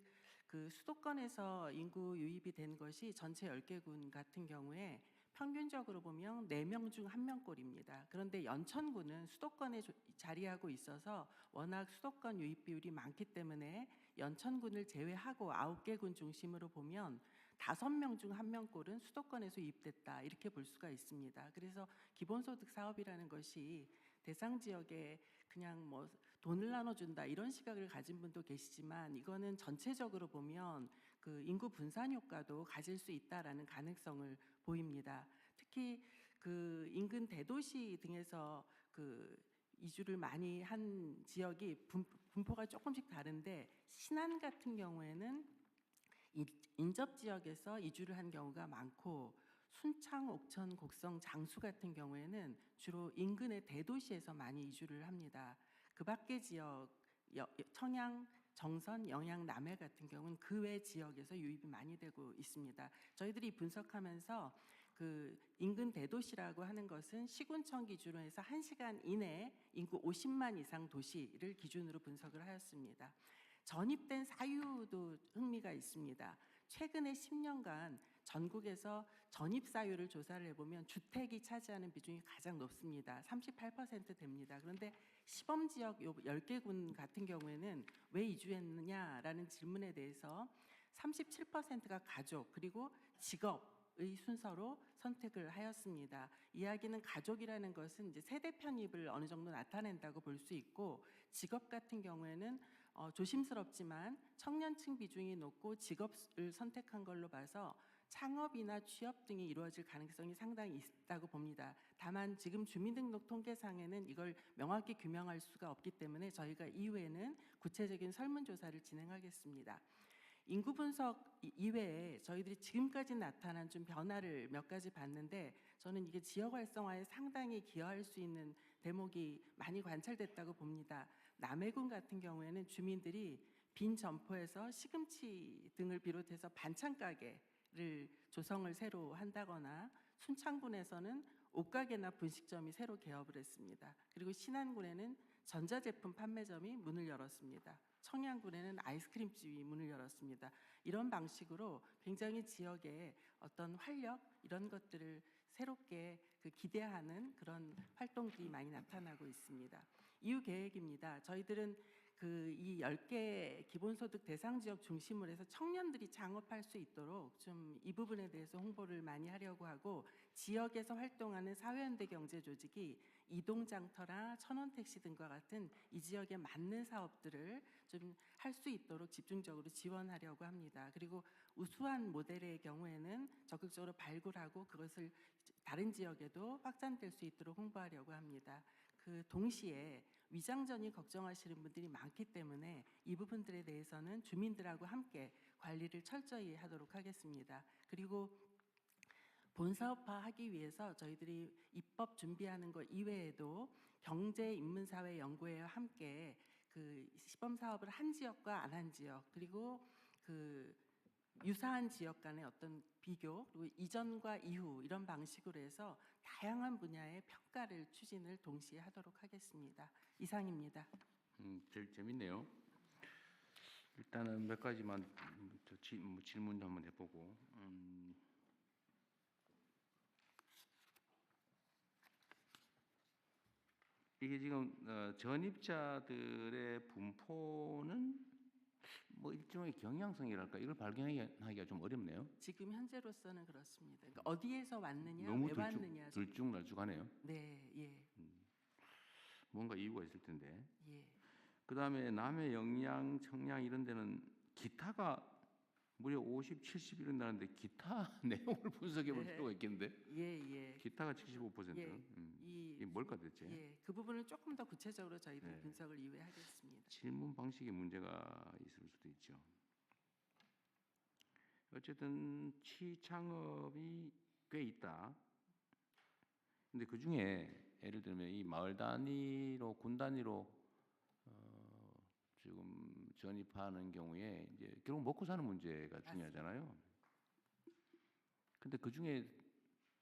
그 수도권에서 인구 유입이 된 것이 전체 10개 군 같은 경우에 평균적으로 보면 4명 중 1명꼴입니다. 그런데 연천군은 수도권에 자리하고 있어서 워낙 수도권 유입 비율이 많기 때문에 연천군을 제외하고 9개 군 중심으로 보면 5명 중 1명꼴은 수도권에서 유입됐다 이렇게 볼 수가 있습니다. 그래서 기본소득 사업이라는 것이 대상 지역에 그냥 뭐 돈을 나눠준다 이런 시각을 가진 분도 계시지만 이거는 전체적으로 보면 그 인구 분산 효과도 가질 수 있다라는 가능성을 보입니다. 특히 그 인근 대도시 등에서 그 이주를 많이 한 지역이 분포가 조금씩 다른데 신안 같은 경우에는 인접 지역에서 이주를 한 경우가 많고 순창, 옥천, 곡성, 장수 같은 경우에는 주로 인근의 대도시에서 많이 이주를 합니다. 그 밖의 지역, 청양, 정선, 영양, 남해 같은 경우는 그 외 지역에서 유입이 많이 되고 있습니다. 저희들이 분석하면서 그 인근 대도시라고 하는 것은 시군청 기준으로 해서 1시간 이내에 인구 50만 이상 도시를 기준으로 분석을 하였습니다. 전입된 사유도 흥미가 있습니다. 최근에 10년간 전국에서 전입 사유를 조사를 해보면 주택이 차지하는 비중이 가장 높습니다. 38% 됩니다. 그런데 시범지역 10개 군 같은 경우에는 왜 이주했느냐라는 질문에 대해서 37%가 가족 그리고 직업의 순서로 선택을 하였습니다. 이야기는 가족이라는 것은 이제 세대 편입을 어느 정도 나타낸다고 볼 수 있고 직업 같은 경우에는 조심스럽지만 청년층 비중이 높고 직업을 선택한 걸로 봐서 창업이나 취업 등이 이루어질 가능성이 상당히 있다고 봅니다. 다만 지금 주민등록 통계상에는 이걸 명확히 규명할 수가 없기 때문에 저희가 이후에는 구체적인 설문조사를 진행하겠습니다. 인구 분석 이외에 저희들이 지금까지 나타난 좀 변화를 몇 가지 봤는데 저는 이게 지역 활성화에 상당히 기여할 수 있는 대목이 많이 관찰됐다고 봅니다. 남해군 같은 경우에는 주민들이 빈 점포에서 시금치 등을 비롯해서 반찬 가게를 조성을 새로 한다거나 순창군에서는 옷가게나 분식점이 새로 개업을 했습니다. 그리고 신안군에는 전자제품 판매점이 문을 열었습니다. 청양군에는 아이스크림집이 문을 열었습니다. 이런 방식으로 굉장히 지역의 어떤 활력 이런 것들을 새롭게 기대하는 그런 활동들이 많이 나타나고 있습니다. 이후 계획입니다. 저희들은 이 10개 기본소득 대상 지역 중심으로 해서 청년들이 창업할 수 있도록 좀 이 부분에 대해서 홍보를 많이 하려고 하고, 지역에서 활동하는 사회연대 경제 조직이 이동장터나 천원택시 등과 같은 이 지역에 맞는 사업들을 좀 할 수 있도록 집중적으로 지원하려고 합니다. 그리고 우수한 모델의 경우에는 적극적으로 발굴하고 그것을 다른 지역에도 확산될 수 있도록 홍보하려고 합니다. 그 동시에 위장전이 걱정하시는 분들이 많기 때문에 이 부분들에 대해서는 주민들하고 함께 관리를 철저히 하도록 하겠습니다. 그리고 본사업화하기 위해서 저희들이 입법 준비하는 것 이외에도 경제인문사회연구회와 함께 그 시범 사업을 한 지역과 안 한 지역, 그리고 그 유사한 지역 간의 어떤 비교, 그리고 이전과 이후 이런 방식으로 해서 다양한 분야의 평가를 추진을 동시에 하도록 하겠습니다. 이상입니다. 제일 재밌네요. 일단은 몇 가지만 질문 한번 해보고. 이게 지금 전입자들의 분포는 뭐 일종의 경향성이랄까, 이걸 발견하기가 좀 어렵네요. 지금 현재로서는 그렇습니다. 그러니까 어디에서 왔느냐, 너무 왜 왔느냐. 들쭉날쭉하네요. 네, 예, 뭔가 이유가 있을 텐데. 예. 그다음에 남해, 영양, 청량 이런 데는 기타가 무려 50, 70 이런다는데 기타 내용을 분석해 볼 네. 필요가 있겠는데. 예. 기타가 75%. 예. 이게 뭘까 대체? 예, 그 부분을 조금 더 구체적으로 저희들이 네. 분석을 이후에 하겠습니다. 질문 방식에 문제가 있을 수도 있죠. 어쨌든 취창업이 꽤 있다. 근데 그 중에 예를 들면 이 마을 단위로, 군 단위로 지금 전입하는 경우에 이제 결국 먹고 사는 문제가 중요하잖아요. 근데 그 중에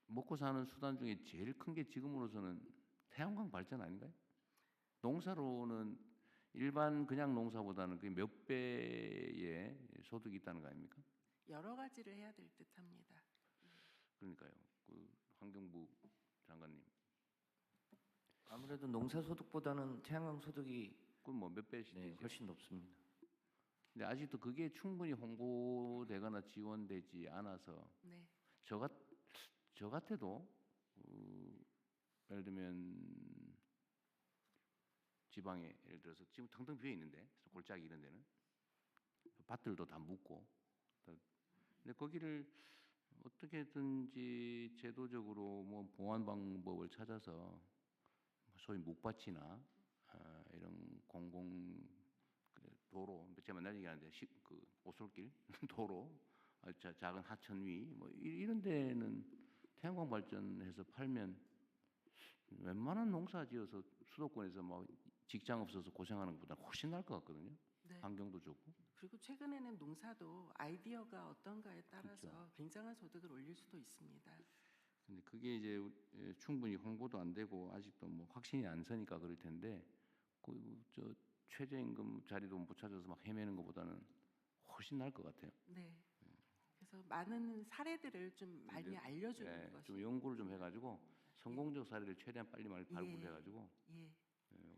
먹고 사는 수단 중에 제일 큰 게 지금으로서는 태양광 발전 아닌가요? 농사로는 일반 그냥 농사보다는 그게 몇 배의 소득이 있다는 거 아닙니까? 여러 가지를 해야 될 듯합니다. 그러니까요. 그 환경부 장관님, 아무래도 농사소득보다는 태양광 소득이 그건 뭐 몇 배씩 네, 되죠? 훨씬 높습니다. 근데 아직도 그게 충분히 홍보되거나 지원되지 않아서 네, 저 같아도 예를 들면 지방에 예를 들어서 지금 텅텅 비어 있는데 골짜기 이런 데는 밭들도 다 묻고, 근데 거기를 어떻게든지 제도적으로 뭐 보완 방법을 찾아서 소위 묵밭이나 이런 공공 도로, 제가 맨날 얘기하는데 그 오솔길 도로, 작은 하천 위 뭐 이런 데는 태양광 발전해서 팔면 웬만한 농사 지어서 수도권에서 뭐 직장 없어서 고생하는 것보다 훨씬 나을 것 같거든요. 네. 환경도 좋고. 그리고 최근에는 농사도 아이디어가 어떤가에 따라서 그렇죠. 굉장한 소득을 올릴 수도 있습니다. 근데 그게 이제 충분히 홍보도 안 되고 아직도 뭐 확신이 안 서니까 그럴 텐데, 저 최저임금 자리도 못 찾아서 막 헤매는 것보다는 훨씬 나을 것 같아요. 네. 그래서 많은 사례들을 좀 많이 알려주는 것이 좀 연구를 좀 해가지고 성공적 사례를 최대한 빨리 발굴해가지고 예,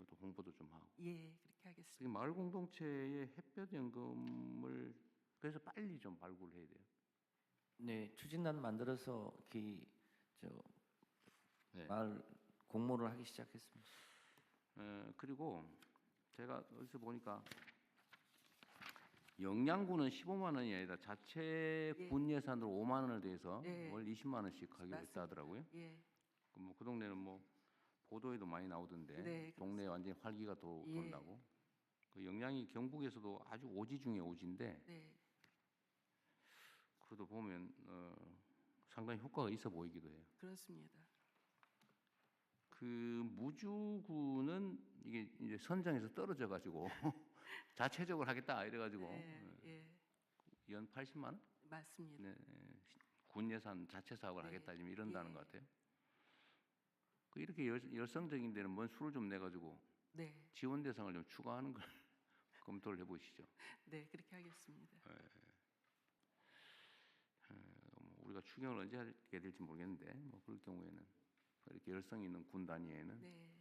또 홍보도 좀 하고. 예, 그렇게 하겠습니다. 그 마을 공동체의 햇볕 연금을 그래서 빨리 좀 발굴해야 돼요. 네, 추진단 만들어서 네. 마을 공모를 하기 시작했습니다. 그리고 제가 어디서 보니까 영양군은 15만 원이 아니라 자체 군 예산으로 5만 원을 대서 예. 월 20만 원씩 하기로 맞습니다. 했다 하더라고요. 예, 그 동네는 뭐 보도에도 많이 나오던데 네, 동네에 완전히 활기가 예. 돈다고. 그 영양이 경북에서도 아주 오지 중에 오지인데 네, 그래도 보면 상당히 효과가 있어 보이기도 해요. 그렇습니다. 그 무주군은 이게 이제 선정에서 떨어져 가지고 자체적으로 하겠다 이래 가지고 예, 연 80만 원? 맞습니다. 네, 군 예산 자체 사업을 네. 하겠다 지금 이런다는 예. 것 같아요. 그 이렇게 열성적인 데는 뭔 수를 좀 내 가지고 네, 지원 대상을 좀 추가하는 걸 검토를 해보시죠. 네, 그렇게 하겠습니다. 우리가 추경을 언제 하게 될지 모르겠는데 뭐 그럴 경우에는 이렇게 열성 있는 군 단위에는 네,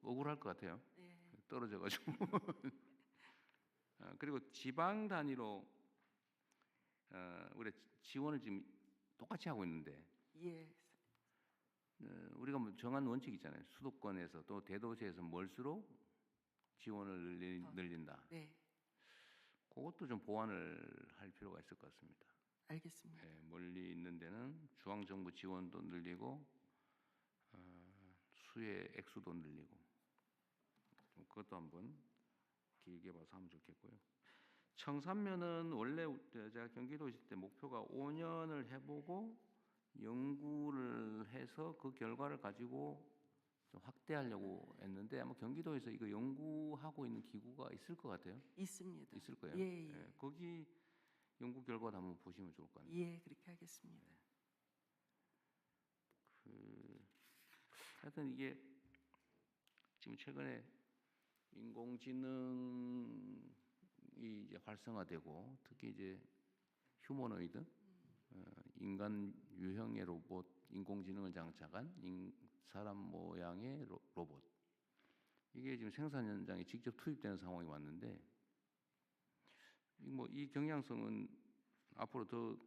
억울할 것 같아요. 예, 떨어져가지고 그리고 지방 단위로 우리 지원을 지금 똑같이 하고 있는데 예. 우리가 뭐 정한 원칙이 있잖아요. 수도권에서 또 대도시에서 멀수록 지원을 늘린다. 네. 그것도 좀 보완을 할 필요가 있을 것 같습니다. 알겠습니다. 네, 멀리 있는 데는 중앙정부 지원도 늘리고 수혜 액수도 늘리고 좀 그것도 한번 길게 봐서 하면 좋겠고요. 청산면은 원래 제가 경기도 있을 때 목표가 5년을 해보고 연구를 해서 그 결과를 가지고 좀 확대하려고 했는데 아마 경기도에서 이거 연구하고 있는 기구가 있을 것 같아요. 있습니다. 있을 거예요. 예, 예. 예, 거기 연구 결과도 한번 보시면 좋을 것 같아요. 예, 그렇게 하겠습니다. 하여튼 이게 지금 최근에 인공지능이 이제 활성화되고 특히 이제 휴머노이드 인간 유형의 로봇, 인공지능을 장착한 사람 모양의 로봇 이게 지금 생산 현장에 직접 투입되는 상황이 왔는데 뭐 이 경향성은 앞으로 더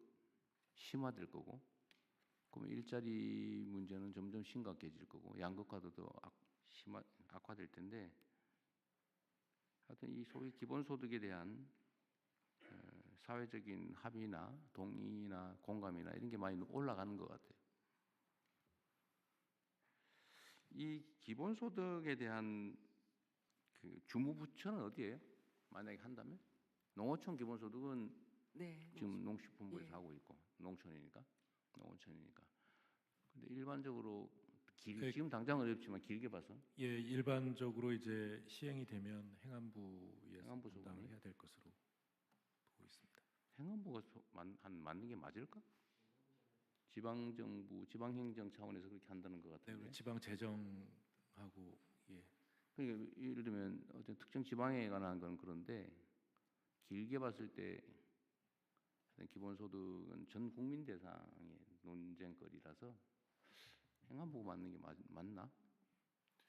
심화될 거고 그러면 일자리 문제는 점점 심각해질 거고 양극화도 더 악화될 텐데 하여튼 이 소위 기본소득에 대한 사회적인 합의나 동의나 공감이나 이런 게 많이 올라가는 것 같아요. 이 기본소득에 대한 그 주무부처는 어디예요? 만약에 한다면? 농어촌 기본소득은 네. 지금 농식품부에서 예. 하고 있고 농촌이니까. 근데 일반적으로 네. 지금 당장 어렵지만 길게 봐서 예, 일반적으로 이제 시행이 되면 행안부에서 행안부 담당을 소관이? 해야 될 것으로 보고 있습니다. 행안부가 맞는 게 맞을까? 지방정부, 지방행정 차원에서 그렇게 한다는 것 네, 같은데. 우리 지방 재정하고 예, 그러니까 예를 들면 어떤 특정 지방에 관한 건 그런데 길게 봤을 때 기본소득은 전 국민 대상의 논쟁거리라서 행안부가 맞는 게 맞나?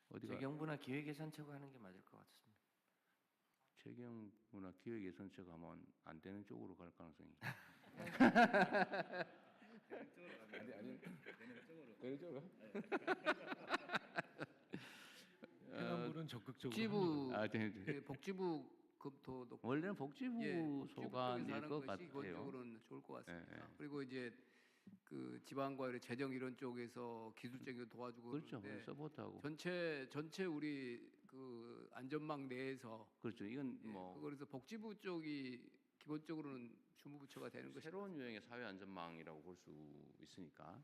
어디가 재경부나 기획예산처가 하는 게 맞을 것 같습니다. 재경부나 기획예산처가 하면 안 되는 쪽으로 갈 가능성이. 되는 쪽으로. 행안부는 적극적으로 복지부 되는 예, 복지부 급도 높고 원래는 복지부 예, 복지부 소관일 쪽에서 하는 것 것이 같아요. 기본적으로는 좋을 것 같습니다. 예, 예. 그리고 이제 그 지방과 이런 재정 이런 쪽에서 기술적인 거 도와주고 그렇죠. 그러는데 서포트하고. 전체 우리 그 안전망 내에서 그렇죠. 이건 예, 뭐 그래서 복지부 쪽이 기본적으로는 주무부처가 되는 것이 새로운 유형의 사회 안전망이라고 볼 수 있으니까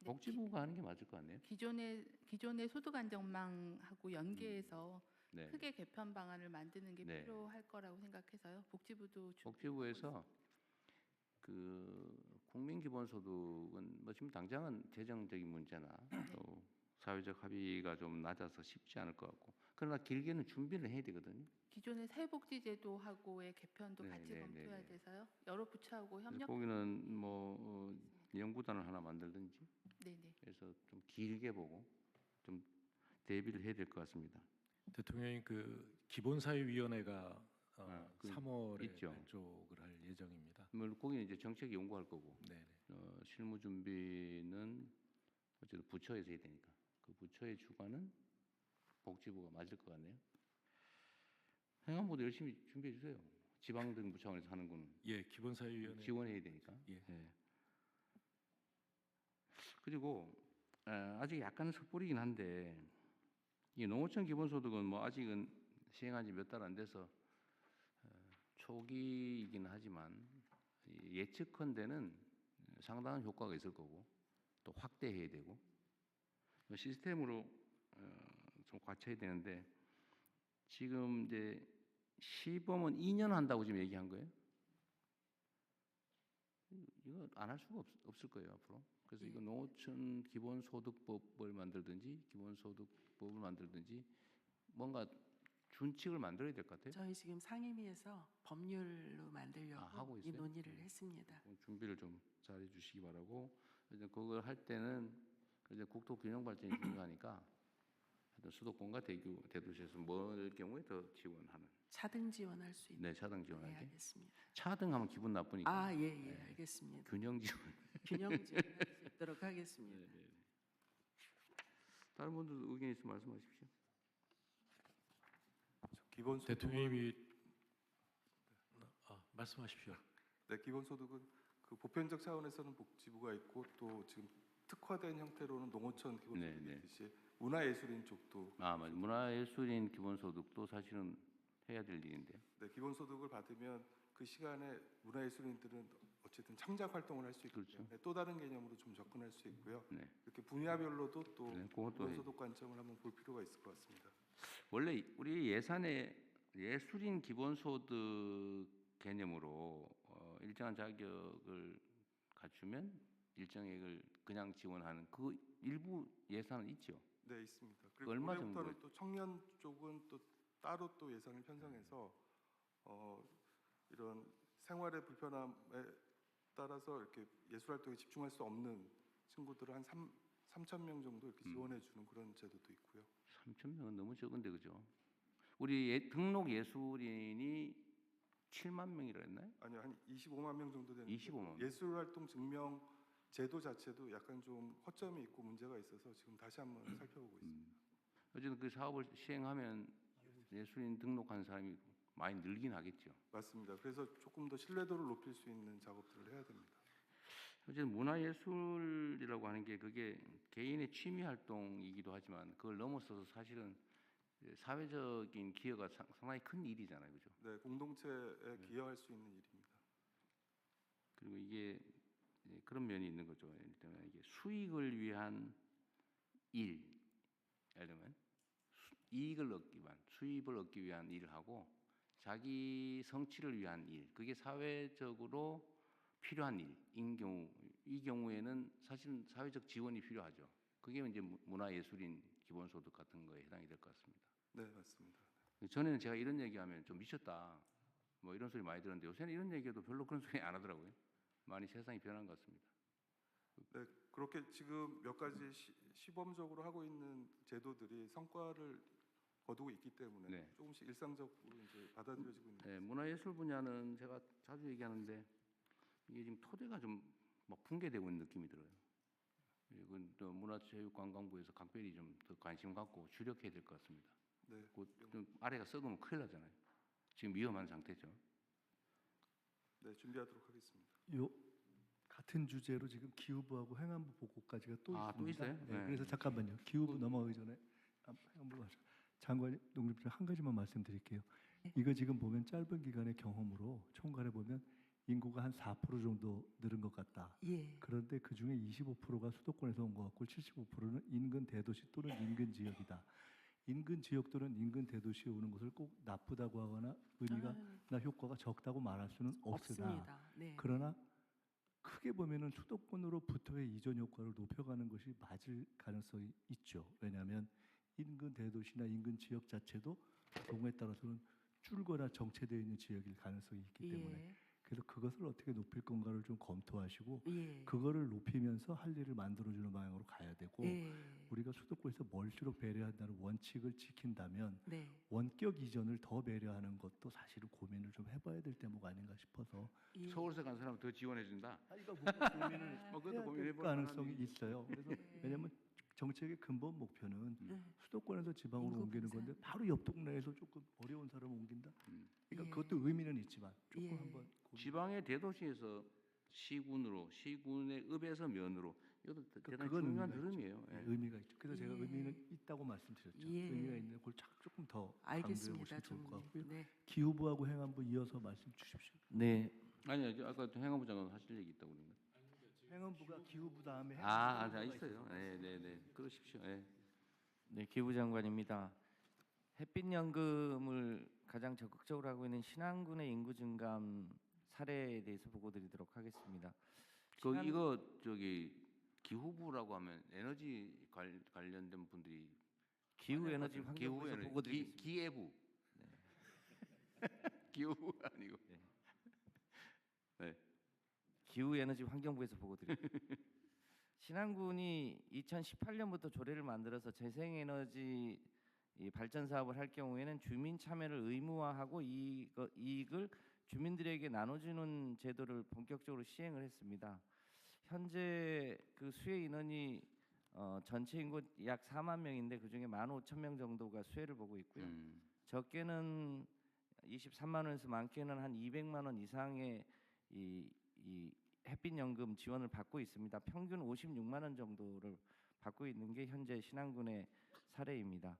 복지부가 하는 게 맞을 것 같네요. 기존의 소득 안정망하고 연계해서 네. 크게 개편 방안을 만드는 게 네. 필요할 거라고 생각해서요. 복지부도 복지부에서 그 국민 기본소득은 뭐 지금 당장은 재정적인 문제나 또 사회적 합의가 좀 낮아서 쉽지 않을 것 같고 그러나 길게는 준비를 해야 되거든요. 기존의 사회복지제도하고의 개편도 네, 같이 네, 검토해야 네, 네. 돼서요. 여러 부처하고 그래서 협력. 거기는 뭐 연구단을 하나 만들든지 네네. 그래서 좀 길게 보고 좀 대비를 해야 될 것 같습니다. 대통령이 그 기본사회위원회가 그 3월에 있죠. 발족을 할 예정입니다. 물론 거기는 이제 정책 연구할 거고 네, 실무 준비는 어쨌든 부처에서 해야 되니까 그 부처의 주관은 복지부가 맞을 것 같네요. 행안부도 열심히 준비해 주세요. 지방정부 차원에서 하는 거는 예, 기본사회위원회 지원해야 되니까. 예. 그리고 아직 약간 섣부리긴 한데 이 농어촌 기본소득은 뭐 아직은 시행한 지 몇 달 안 돼서 초기이긴 하지만 예측컨대는 상당한 효과가 있을 거고 또 확대해야 되고 시스템으로 좀 갖춰야 되는데 지금 이제 시범은 2년 한다고 지금 얘기한 거예요. 이거 안 할 수가 없을 거예요 앞으로. 그래서 이거 농어촌 기본소득법을 만들든지 기본소득법을 만들든지 뭔가 준칙을 만들어야 될 것 같아요. 저희 지금 상임위에서 법률로 만들려고 하고 이 있어요? 논의를 했습니다. 준비를 좀 잘해 주시기 바라고 이제 그걸 할 때는 이제 국토 균형 발전이 중요하니까 수도권과 대도시에서 멀 경우에 더 지원하는. 차등 지원할 수 있는. 네, 차등 네, 지원하기. 알겠습니다. 차등하면 기분 나쁘니까. 아, 예, 알겠습니다. 균형 지원. 균형 지원할 수 있도록 하겠습니다. 다른 분들 의견 있으면 말씀하십시오. 기본소득은 대통령님이 말씀하십시오. 네, 기본소득은 그 보편적 차원에서는 복지부가 있고 또 지금 특화된 형태로는 농어촌 기본소득이 있듯이 문화예술인 쪽도 맞아요. 문화예술인 기본소득도 사실은 해야 될 일인데요. 네, 기본소득을 받으면 그 시간에 문화예술인들은 어쨌든 창작 활동을 할 수 있기 때문에 또 다른 개념으로 좀 접근할 수 있고요. 이렇게 분야별로도 또 기본소득 관점을 한번 볼 필요가 있을 것 같습니다. 원래 우리 예산에 예술인 기본소득 개념으로 일정한 자격을 갖추면 일정액을 그냥 지원하는 그 일부 예산은 있죠. 네, 있습니다. 그리고 얼마 올해부터는 정도? 또 청년 쪽은 또 따로 또 예산을 편성해서 이런 생활의 불편함에 따라서 이렇게 예술 활동에 집중할 수 없는 친구들을 한 3,000명 정도 이렇게 지원해 주는 그런 제도도 있고요. 3,000명은 너무 적은데 그죠? 우리 등록 예술인이 7만 명이라 했나요? 아니요, 한 25만 명 정도 되는데 25만 명. 예술 활동 증명 제도 자체도 약간 좀 허점이 있고 문제가 있어서 지금 다시 한번 살펴보고 있습니다. 어쨌든 그 사업을 시행하면 예술인 등록한 사람이 많이 늘긴 하겠죠. 맞습니다. 그래서 조금 더 신뢰도를 높일 수 있는 작업들을 해야 됩니다. 어쨌든 문화예술이라고 하는 게 그게 개인의 취미 활동이기도 하지만 그걸 넘어서서 사실은 사회적인 기여가 상당히 큰 일이잖아요, 그죠? 네, 공동체에 기여할 수 있는 일입니다. 그리고 이게 그런 면이 있는 거죠. 예를 들면 이게 수익을 위한 일, 예를 들면 이익을 얻기 위한, 수입을 얻기 위한 일을 하고 자기 성취를 위한 일, 그게 사회적으로 필요한 일인 경우, 이 경우에는 사실은 사회적 지원이 필요하죠. 그게 이제 문화예술인 기본소득 같은 거에 해당이 될 것 같습니다. 네, 맞습니다. 전에는 제가 이런 얘기하면 좀 미쳤다, 뭐 이런 소리 많이 들었는데 요새는 이런 얘기해도 별로 그런 소리 안 하더라고요. 많이 세상이 변한 것 같습니다. 네, 그렇게 지금 몇 가지 시범적으로 하고 있는 제도들이 성과를 거두고 있기 때문에 조금씩 일상적으로 이제 받아들여지고 있는. 네, 문화예술 분야는 제가 자주 얘기하는데 이게 지금 토대가 좀 막 붕괴되고 있는 느낌이 들어요. 그리고 또 문화체육관광부에서 각별히 좀 더 관심 갖고 주력해야 될 것 같습니다. 네. 좀 아래가 썩으면 큰일 나잖아요. 지금 위험한 상태죠. 네, 준비하도록 하겠습니다. 요 같은 주제로 지금 기후부하고 행안부 보고까지가 또 있습니다. 또 있어요? 네, 네. 그래서 잠깐만요. 기후부 넘어가기 전에 행안부 가죠. 장관님, 농림부장 한 가지만 말씀드릴게요. 이거 지금 보면 짧은 기간의 경험으로 총괄해 보면 인구가 한 4% 정도 늘은 것 같다. 예. 그런데 그 중에 25%가 수도권에서 온 것 같고 75%는 인근 대도시 또는 인근 지역이다. 인근 지역 또는 인근 대도시에 오는 것을 꼭 나쁘다고 하거나 의미가 나 효과가 적다고 말할 수는 없으나 없습니다. 네. 그러나 크게 보면은 수도권으로부터의 이전 효과를 높여가는 것이 맞을 가능성이 있죠. 왜냐하면 인근 대도시나 인근 지역 자체도 경우에 따라서는 줄거나 정체되어 있는 지역일 가능성이 있기 때문에 그래서 그것을 어떻게 높일 건가를 좀 검토하시고 그거를 높이면서 할 일을 만들어주는 방향으로 가야 되고 우리가 수도권에서 멀수록 배려한다는 원칙을 지킨다면 원격 이전을 더 배려하는 것도 사실은 고민을 좀 해봐야 될 대목 아닌가 싶어서 서울서 간 사람 더 지원해 준다. 이거 고민을 그것도 고민해볼 가능성이 있어요. 그래서 왜냐하면 정책의 근본 목표는 수도권에서 지방으로 옮기는 건데 바로 옆 동네에서 조금 어려운 사람을 옮긴다. 그러니까 그것도 의미는 있지만 조금 한번 지방의 대도시에서 시군으로, 시군의 읍에서 면으로 이것도 대단히 그건 중요한 의미가 흐름이에요. 있죠. 의미가 있죠. 그래서 제가 의미는 있다고 말씀드렸죠. 의미가 있는 걸 조금 더 강조해 보시면 좋을 것 같고요. 기후부하고 행안부 이어서 말씀 주십시오. 네. 아니요, 아까 행안부 장관 하실 얘기 있다고 그러는데. 행안부가 기후부 다음에 있어요. 네, 그러십시오. 네, 기후 장관입니다. 햇빛 연금을 가장 적극적으로 하고 있는 신안군의 인구 증감 사례에 대해서 보고드리도록 하겠습니다. 이거 기후부라고 하면 에너지 관련된 분들이 기후 에너지 환경부에서 보고드리겠습니다. 기예부. 기후부 아니고. 기후 에너지 환경부에서 보고드립니다. 신안군이 2018년부터 조례를 만들어서 재생에너지 이 발전 사업을 할 경우에는 주민 참여를 의무화하고 이익을 주민들에게 나눠주는 제도를 본격적으로 시행을 했습니다. 현재 그 수혜 인원이 전체 인구 약 4만 명인데 그중에 15,000명 정도가 수혜를 보고 있고요. 적게는 23만 원에서 많게는 한 200만 원 이상의 이 햇빛연금 지원을 받고 있습니다. 평균 56만 원 정도를 받고 있는 게 현재 신안군의 사례입니다.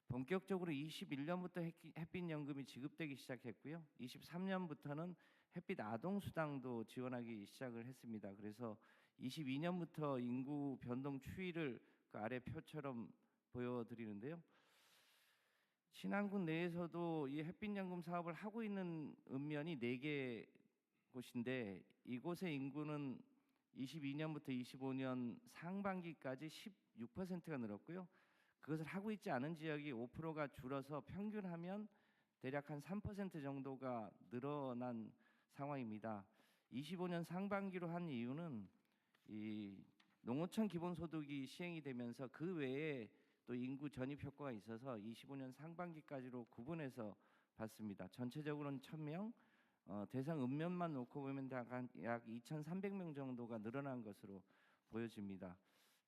본격적으로 21년부터 햇빛연금이 지급되기 시작했고요. 23년부터는 햇빛 아동수당도 지원하기 시작을 했습니다. 그래서 22년부터 인구 변동 추이를 그 아래 표처럼 보여드리는데요. 신안군 내에서도 이 햇빛연금 사업을 하고 있는 읍면이 4개 곳인데 이곳의 인구는 22년부터 25년 상반기까지 16%가 늘었고요. 그것을 하고 있지 않은 지역이 5%가 줄어서 평균하면 대략 한 3% 정도가 늘어난 상황입니다. 25년 상반기로 한 이유는 이 농어촌 기본소득이 시행이 되면서 그 외에 또 인구 전입 효과가 있어서 25년 상반기까지로 구분해서 봤습니다. 전체적으로는 1,000명, 대상 읍면만 놓고 보면 약 2,300명 정도가 늘어난 것으로 보여집니다.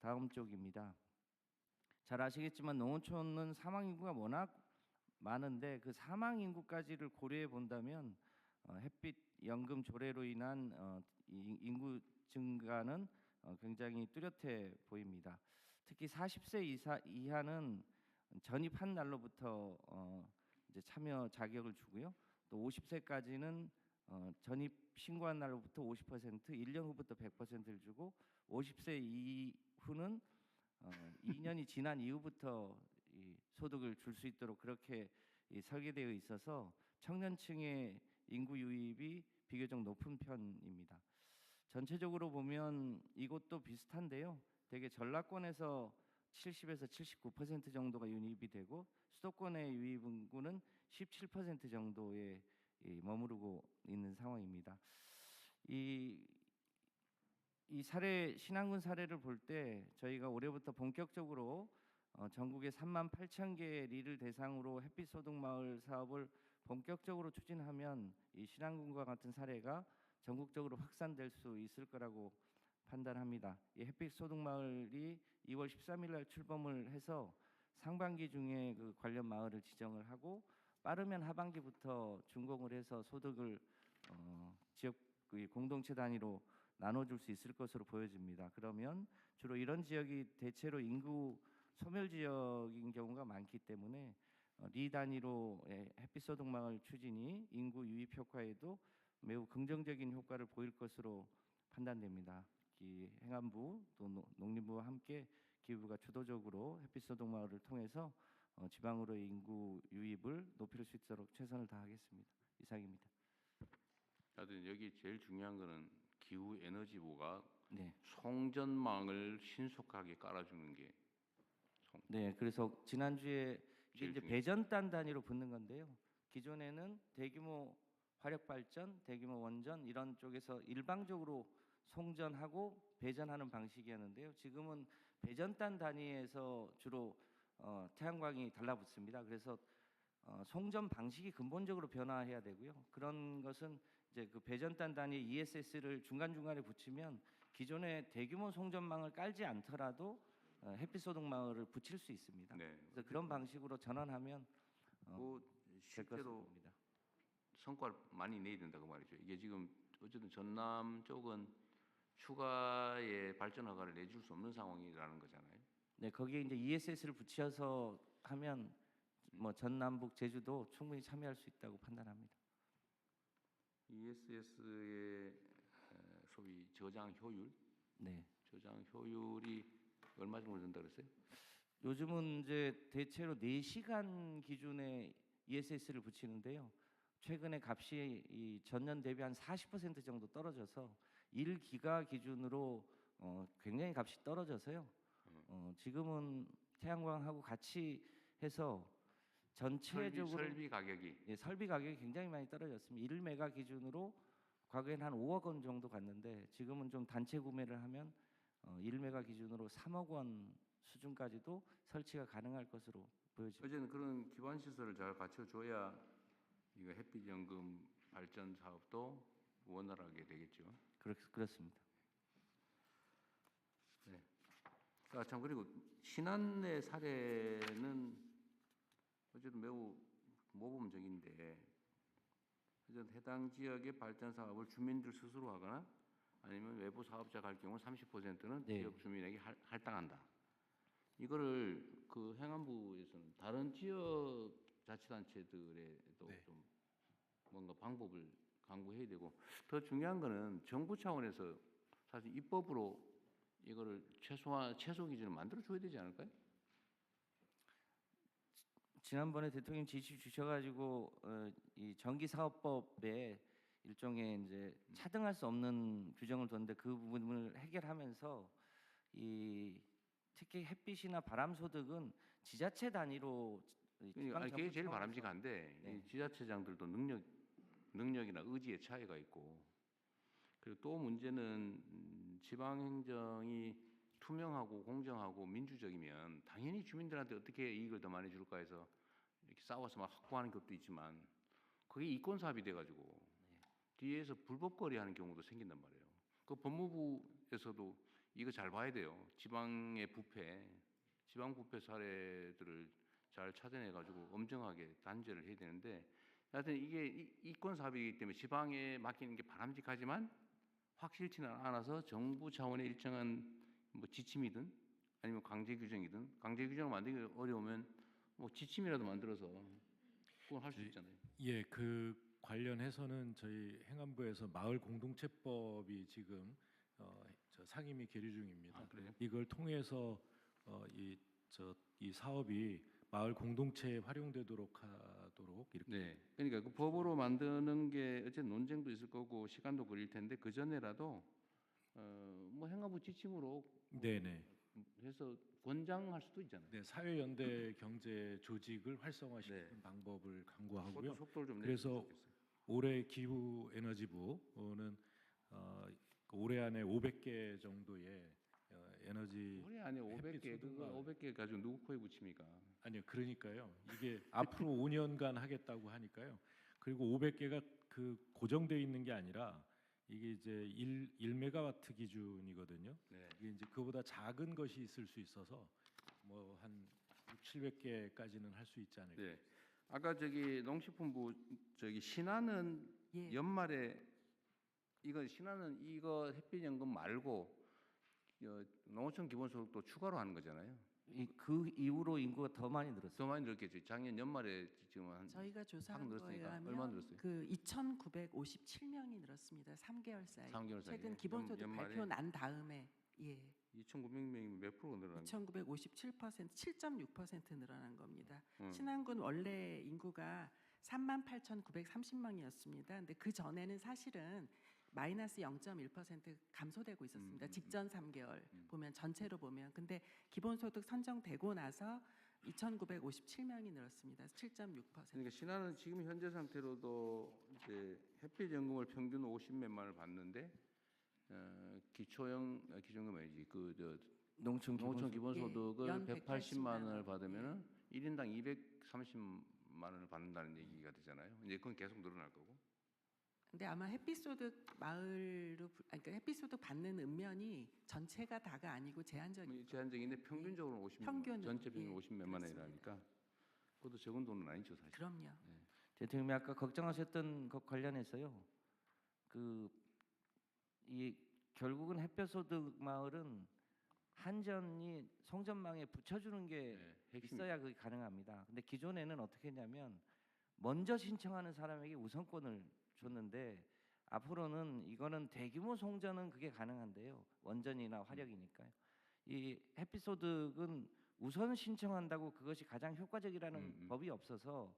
다음 쪽입니다. 잘 아시겠지만 농어촌은 사망 인구가 워낙 많은데 그 사망 인구까지를 고려해 본다면 햇빛 연금 조례로 인한 인구 증가는 굉장히 뚜렷해 보입니다. 특히 40세 이하는 전입한 날로부터 이제 참여 자격을 주고요. 또 50세까지는 전입 신고한 날로부터 50%, 1년 후부터 100%를 주고 50세 이후는 2년이 지난 이후부터 이 소득을 줄 수 있도록 그렇게 설계되어 있어서 청년층의 인구 유입이 비교적 높은 편입니다. 전체적으로 보면 이것도 비슷한데요. 대개 전라권에서 70에서 79% 정도가 유입이 되고 수도권의 유입 인구는 17% 정도에 머무르고 있는 상황입니다. 이 사례 신안군 사례를 볼 때 저희가 올해부터 본격적으로 전국의 38,000개 리를 대상으로 햇빛소득마을 사업을 본격적으로 추진하면 이 신안군과 같은 사례가 전국적으로 확산될 수 있을 거라고 판단합니다. 이 햇빛소득마을이 2월 13일 날 출범을 해서 상반기 중에 그 관련 마을을 지정을 하고 빠르면 하반기부터 준공을 해서 소득을 지역 공동체 단위로 나눠줄 수 있을 것으로 보여집니다. 그러면 주로 이런 지역이 대체로 인구 소멸 지역인 경우가 많기 때문에 리 단위로 햇빛소득마을 추진이 인구 유입 효과에도 매우 긍정적인 효과를 보일 것으로 판단됩니다. 행안부 또 농림부와 함께 기후부가 주도적으로 햇빛소득마을을 통해서 지방으로의 인구 유입을 높일 수 있도록 최선을 다하겠습니다. 이상입니다. 하여튼 여기 제일 중요한 거는 기후에너지부가 네. 송전망을 신속하게 깔아주는 게 네, 그래서 지난주에 이게 제일 이제 배전단 단위로 붙는 건데요. 기존에는 대규모 화력 발전, 대규모 원전 이런 쪽에서 일방적으로 송전하고 배전하는 방식이었는데요. 지금은 배전단 단위에서 주로 태양광이 달라붙습니다. 그래서 송전 방식이 근본적으로 변화해야 되고요. 그런 것은 이제 그 배전단 단위 ESS를 중간중간에 붙이면 기존의 대규모 송전망을 깔지 않더라도 햇빛소득마을을 붙일 수 있습니다. 네. 그래서 그런 방식으로 전환하면 실제로 성과를 많이 내야 된다고 말이죠. 이게 지금 어쨌든 전남 쪽은 추가의 발전 허가를 내줄 수 없는 상황이라는 거잖아요. 네, 거기에 이제 ESS를 붙여서 하면 뭐 전남북 제주도 충분히 참여할 수 있다고 판단합니다. ESS의 소위 저장 효율, 네, 저장 효율이 얼마 정도 된다 그랬어요? 요즘은 이제 대체로 4시간 기준의 ESS를 붙이는데요. 최근에 값이 이 전년 대비 한 40% 정도 떨어져서 1기가 기준으로 굉장히 값이 떨어져서요. 지금은 태양광하고 같이 해서 전체적으로 설비 가격이 설비 가격이 굉장히 많이 떨어졌습니다. 1메가 기준으로 과거에는 한 5억 원 정도 갔는데 지금은 좀 단체 구매를 하면 1메가 기준으로 3억 원 수준까지도 설치가 가능할 것으로 보여집니다. 어제는 그런 기반 시설을 잘 갖춰줘야 이거 햇빛 연금 발전 사업도 원활하게 되겠죠. 그렇습니다. 네. 참 그리고 신안의 사례는 어쨌든 매우 모범적인데 어쨌든 해당 지역의 발전 사업을 주민들 스스로 하거나 아니면 외부 사업자가 할 경우 30%는 네. 지역 주민에게 할당한다. 이거를 그 행안부에서는 다른 지역 자치단체들에도 네. 좀 뭔가 방법을 강구해야 되고 더 중요한 거는 정부 차원에서 사실 입법으로 이거를 최소 기준을 만들어 줘야 되지 않을까요? 지난번에 대통령 지시 주셔가지고 이 전기사업법에 일종의 이제 차등할 수 없는 규정을 뒀는데 그 부분을 해결하면서 이 특히 햇빛이나 바람 소득은 지자체 단위로 그러니까 그게 제일 차원에서 바람직한데 네. 이 지자체장들도 능력이나 의지의 차이가 있고 그리고 또 문제는 지방 행정이 투명하고 공정하고 민주적이면 당연히 주민들한테 어떻게 이익을 더 많이 줄까 해서 이렇게 싸워서 막 확보하는 것도 있지만 그게 이권 사업이 돼가지고 뒤에서 불법거리하는 경우도 생긴단 말이에요. 그 법무부에서도 이거 잘 봐야 돼요. 지방 부패 사례들을 잘 찾아내가지고 엄정하게 단죄를 해야 되는데, 하여튼 이게 이권 사업이기 때문에 지방에 맡기는 게 바람직하지만 확실치는 않아서 정부 차원의 일정한 뭐 지침이든 아니면 강제 규정이든 강제 규정을 만들기 어려우면 뭐 지침이라도 만들어서 그건 할 수 있잖아요. 예, 그 관련해서는 저희 행안부에서 마을 공동체법이 지금 저 상임위 계류 중입니다. 아, 그래요? 이걸 통해서 이 사업이 마을 공동체에 활용되도록 하도록 이렇게. 네. 그러니까 그 법으로 만드는 게 어쨌든 논쟁도 있을 거고 시간도 걸릴 텐데 그 전에라도 뭐 행안부 지침으로 네네. 해서 권장할 수도 있잖아요. 네, 사회연대 경제 조직을 활성화시키는 방법을 강구하고요. 그것도 속도를 좀 그래서 내주셨으면 좋겠어요. 올해 기후에너지부는 올해 안에 500개 정도의 에너지 올해 안에 햇빛 500개 그거 소득만 500개 가지고 누구 코에 붙입니까? 아니요, 그러니까요. 이게 앞으로 5년간 하겠다고 하니까요. 그리고 500개가 그 고정되어 있는 게 아니라 이게 이제 1메가와트 기준이거든요. 네. 이게 이제 그보다 작은 것이 있을 수 있어서 뭐 한 700개까지는 할 수 있지 않을까. 네. 아까 저기 농식품부 저기 신안은 예. 연말에 신안은 이거 햇빛연금 말고 농어촌 기본소득도 추가로 하는 거잖아요. 그 이후로 인구가 더 많이 늘었어요. 더 많이 늘었겠죠. 작년 연말에 지금 한 저희가 조사한 거에 늘었으니까 하면 얼마 늘었어요? 그 2,957명이 늘었습니다. 3개월 사이. 3개월 사이에. 최근 기본소득 연말에? 발표 난 다음에 2,900명이면 몇 프로 늘어난 거예요? 2,957% 7.6% 늘어난 겁니다. 음. 신안군 원래 인구가 38,930명이었습니다. 근데 그 전에는 사실은 마이너스 0.1% 감소되고 있었습니다. 직전 3개월 보면 전체로 보면. 근데 기본소득 선정되고 나서 2,957명이 늘었습니다. 7.6%. 그러니까 신안은 지금 현재 상태로도 이제 햇빛 연금을 평균 50몇만을 받는데 기초형 기준금이지 농촌 기본소득을 연 180만 원을 180만 받으면은 1인당 230만 원을 받는다는 얘기가 되잖아요. 이제 그건 계속 늘어날 거고. 근데 아마 햇빛소득 그러니까 햇빛소득 받는 읍면이 전체가 다가 아니고 제한적인데 평균적으로 50만 평균은, 전체 평균 예, 50몇만 원이라니까 그것도 적은 돈은 아니죠 사실. 그럼요. 대통령이 아까 걱정하셨던 것 관련해서요. 이 결국은 햇볕소득 마을은 한전이 송전망에 붙여주는 게 있어야 그게 가능합니다. 근데 기존에는 어떻게 했냐면 먼저 신청하는 사람에게 우선권을 줬는데 앞으로는 이거는 대규모 송전은 그게 가능한데요. 원전이나 화력이니까요. 이 햇빛소득은 우선 신청한다고 그것이 가장 효과적이라는 법이 없어서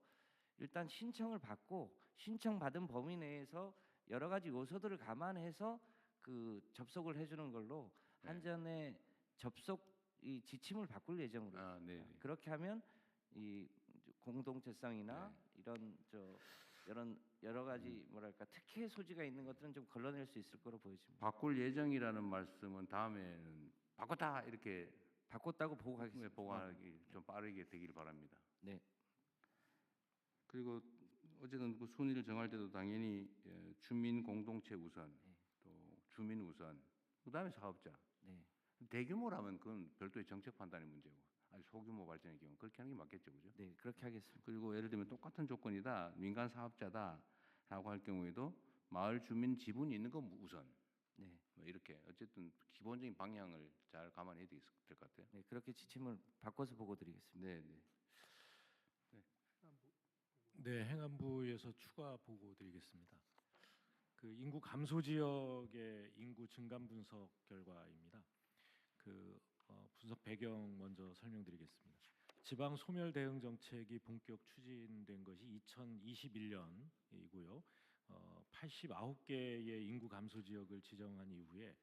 일단 신청을 받고 신청받은 범위 내에서 여러 가지 요소들을 감안해서 그 접속을 해주는 걸로 한전의 접속 이 지침을 바꿀 예정으로. 그렇게 하면 이 공동체성이나 이런 이런 여러 가지 뭐랄까 특혜 소지가 있는 것들은 좀 걸러낼 수 있을 거로 보여집니다. 바꿀 예정이라는 말씀은 다음에는 바꿨다 이렇게 바꿨다고 보고 가겠습니다. 보고하기 좀 빠르게 되길 바랍니다. 네. 그리고 어쨌든 그 순위를 정할 때도 당연히 주민 공동체 우선, 또 주민 우선, 그다음에 사업자. 네. 대규모라면 그건 별도의 정책 판단의 문제고, 아주 소규모 발전의 경우 그렇게 하는 게 맞겠죠, 그죠? 네, 그렇게 하겠습니다. 그리고 예를 들면 똑같은 조건이다, 민간 사업자다라고 할 경우에도 마을 주민 지분이 있는 거 우선. 네. 뭐 이렇게 어쨌든 기본적인 방향을 잘 감안해야 될 것 같아요. 네, 그렇게 지침을 바꿔서 보고드리겠습니다. 네, 네. 네, 행안부에서 추가 보고 드리겠습니다. 그 인구 감소 지역의 인구 증감 분석 결과입니다. 분석 배경 먼저 설명드리겠습니다. 지방 소멸 대응 정책이 본격 추진된 것이 2021년이고요. 89개의 인구 감소 지역을 지정한 이후에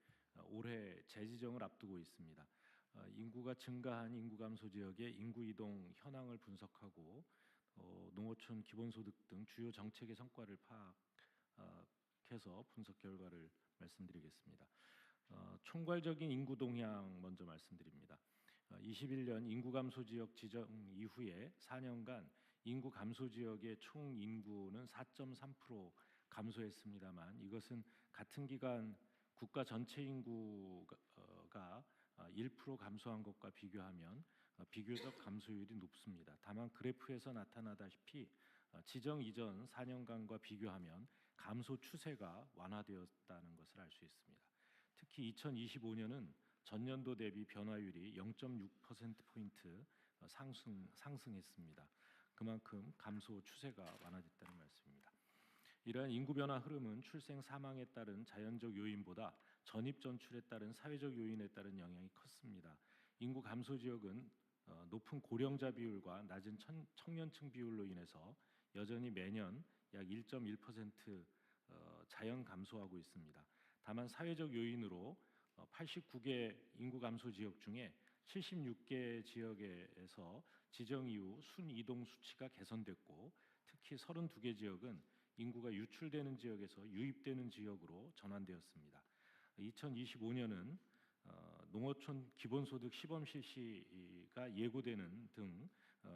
올해 재지정을 앞두고 있습니다. 인구가 증가한 인구 감소 지역의 인구 이동 현황을 분석하고 농어촌 기본소득 등 주요 정책의 성과를 파악해서 분석 결과를 말씀드리겠습니다. 총괄적인 인구 동향 먼저 말씀드립니다. 21년 인구 감소 지역 지정 이후에 4년간 인구 감소 지역의 총 인구는 4.3% 감소했습니다만 이것은 같은 기간 국가 전체 인구가 1% 감소한 것과 비교하면 비교적 감소율이 높습니다. 다만 그래프에서 나타나다시피 지정 이전 4년간과 비교하면 감소 추세가 완화되었다는 것을 알 수 있습니다. 특히 2025년은 전년도 대비 변화율이 0.6%포인트 상승했습니다. 그만큼 감소 추세가 완화됐다는 말씀입니다. 이러한 인구 변화 흐름은 출생 사망에 따른 자연적 요인보다 전입 전출에 따른 사회적 요인에 따른 영향이 컸습니다. 인구 감소 지역은 높은 고령자 비율과 낮은 청년층 비율로 인해서 여전히 매년 약 1.1% 자연 감소하고 있습니다. 다만 사회적 요인으로 89개 인구 감소 지역 중에 76개 지역에서 지정 이후 순 이동 수치가 개선됐고 특히 32개 지역은 인구가 유출되는 지역에서 유입되는 지역으로 전환되었습니다. 2025년은 농어촌 기본소득 시범 실시가 예고되는 등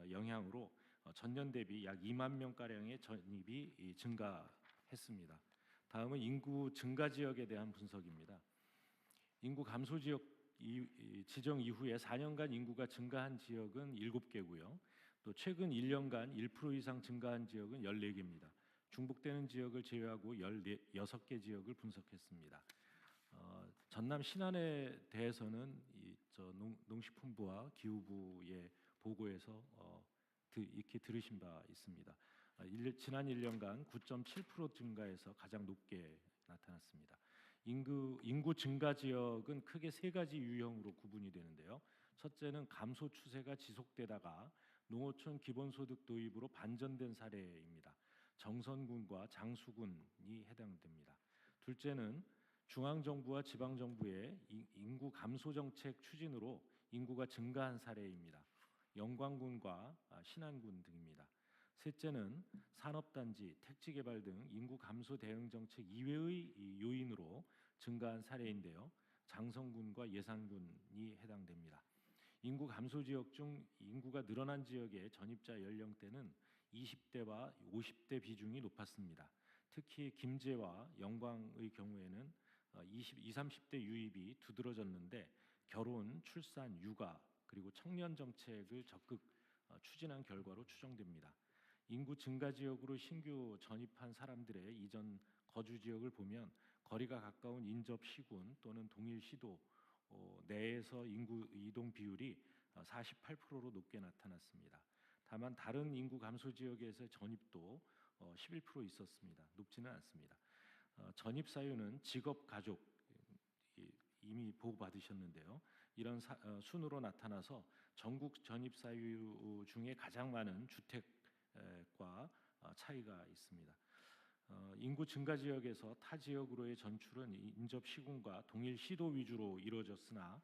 영향으로 전년 대비 약 2만 명 가량의 전입이 증가했습니다. 다음은 인구 증가 지역에 대한 분석입니다. 인구 감소 지역 지정 이후에 4년간 인구가 증가한 지역은 7개고요. 또 최근 1년간 1% 이상 증가한 지역은 14개입니다. 중복되는 지역을 제외하고 16개 지역을 분석했습니다. 전남 신안에 대해서는 농식품부와 기후부의 보고에서 익히 들으신 바 있습니다. 지난 1년간 9.7% 증가해서 가장 높게 나타났습니다. 인구 증가 지역은 크게 세 가지 유형으로 구분이 되는데요. 첫째는 감소 추세가 지속되다가 농어촌 기본소득 도입으로 반전된 사례입니다. 정선군과 장수군이 해당됩니다. 둘째는 중앙정부와 지방정부의 인구 감소 정책 추진으로 인구가 증가한 사례입니다. 영광군과 신안군 등입니다. 셋째는 산업단지, 택지개발 등 인구 감소 대응 정책 이외의 요인으로 증가한 사례인데요. 장성군과 예산군이 해당됩니다. 인구 감소 지역 중 인구가 늘어난 지역의 전입자 연령대는 20대와 50대 비중이 높았습니다. 특히 김제와 영광의 경우에는 20, 30대 유입이 두드러졌는데 결혼, 출산, 육아 그리고 청년 정책을 적극 추진한 결과로 추정됩니다. 인구 증가 지역으로 신규 전입한 사람들의 이전 거주 지역을 보면 거리가 가까운 인접 시군 또는 동일 시도 내에서 인구 이동 비율이 48%로 높게 나타났습니다. 다만 다른 인구 감소 지역에서 전입도 11% 있었습니다. 높지는 않습니다. 전입 사유는 직업, 가족 이미 보고받으셨는데요. 이런 순으로 나타나서 전국 전입 사유 중에 가장 많은 주택과 차이가 있습니다. 인구 증가 지역에서 타 지역으로의 전출은 인접 시군과 동일 시도 위주로 이루어졌으나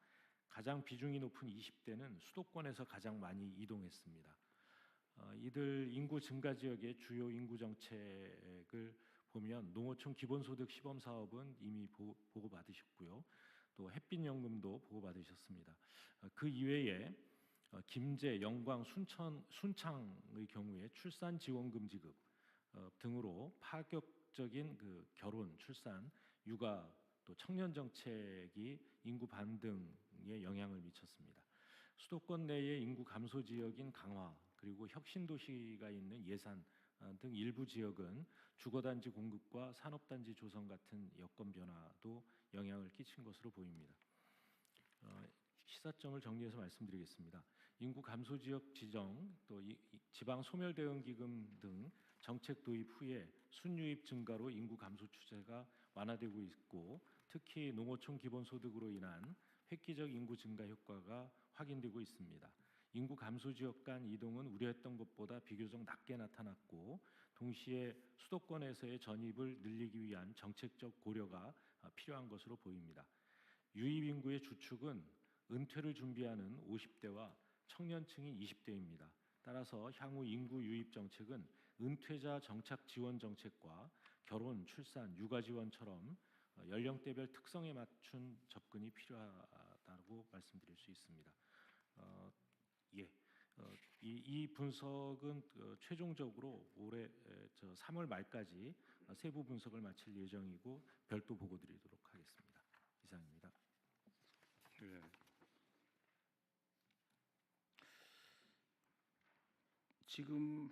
가장 비중이 높은 20대는 수도권에서 가장 많이 이동했습니다. 이들 인구 증가 지역의 주요 인구 정책을 보면 농어촌 기본소득 시범 사업은 이미 보고받으셨고요. 또 햇빛연금도 보고받으셨습니다. 그 이외에 김제, 영광, 순창의 경우에 출산지원금 지급 등으로 파격적인 그 결혼, 출산, 육아 또 청년 정책이 인구 반등에 영향을 미쳤습니다. 수도권 내의 인구 감소 지역인 강화 그리고 혁신 도시가 있는 예산 등 일부 지역은 주거단지 공급과 산업단지 조성 같은 여건 변화도 영향을 끼친 것으로 보입니다. 시사점을 정리해서 말씀드리겠습니다. 인구 감소 지역 지정, 또 지방 소멸 대응 기금 등 정책 도입 후에 순유입 증가로 인구 감소 추세가 완화되고 있고, 특히 농어촌 기본소득으로 인한 획기적 인구 증가 효과가 확인되고 있습니다. 인구 감소 지역 간 이동은 우려했던 것보다 비교적 낮게 나타났고, 동시에 수도권에서의 전입을 늘리기 위한 정책적 고려가 필요한 것으로 보입니다. 유입 인구의 주축은 은퇴를 준비하는 50대와 청년층이 20대입니다. 따라서 향후 인구 유입 정책은 은퇴자 정착 지원 정책과 결혼, 출산, 육아 지원처럼 연령대별 특성에 맞춘 접근이 필요하다고 말씀드릴 수 있습니다. 이 분석은 최종적으로 올해 3월 말까지 세부 분석을 마칠 예정이고 별도 보고드리도록 하겠습니다. 이상입니다. 네. 지금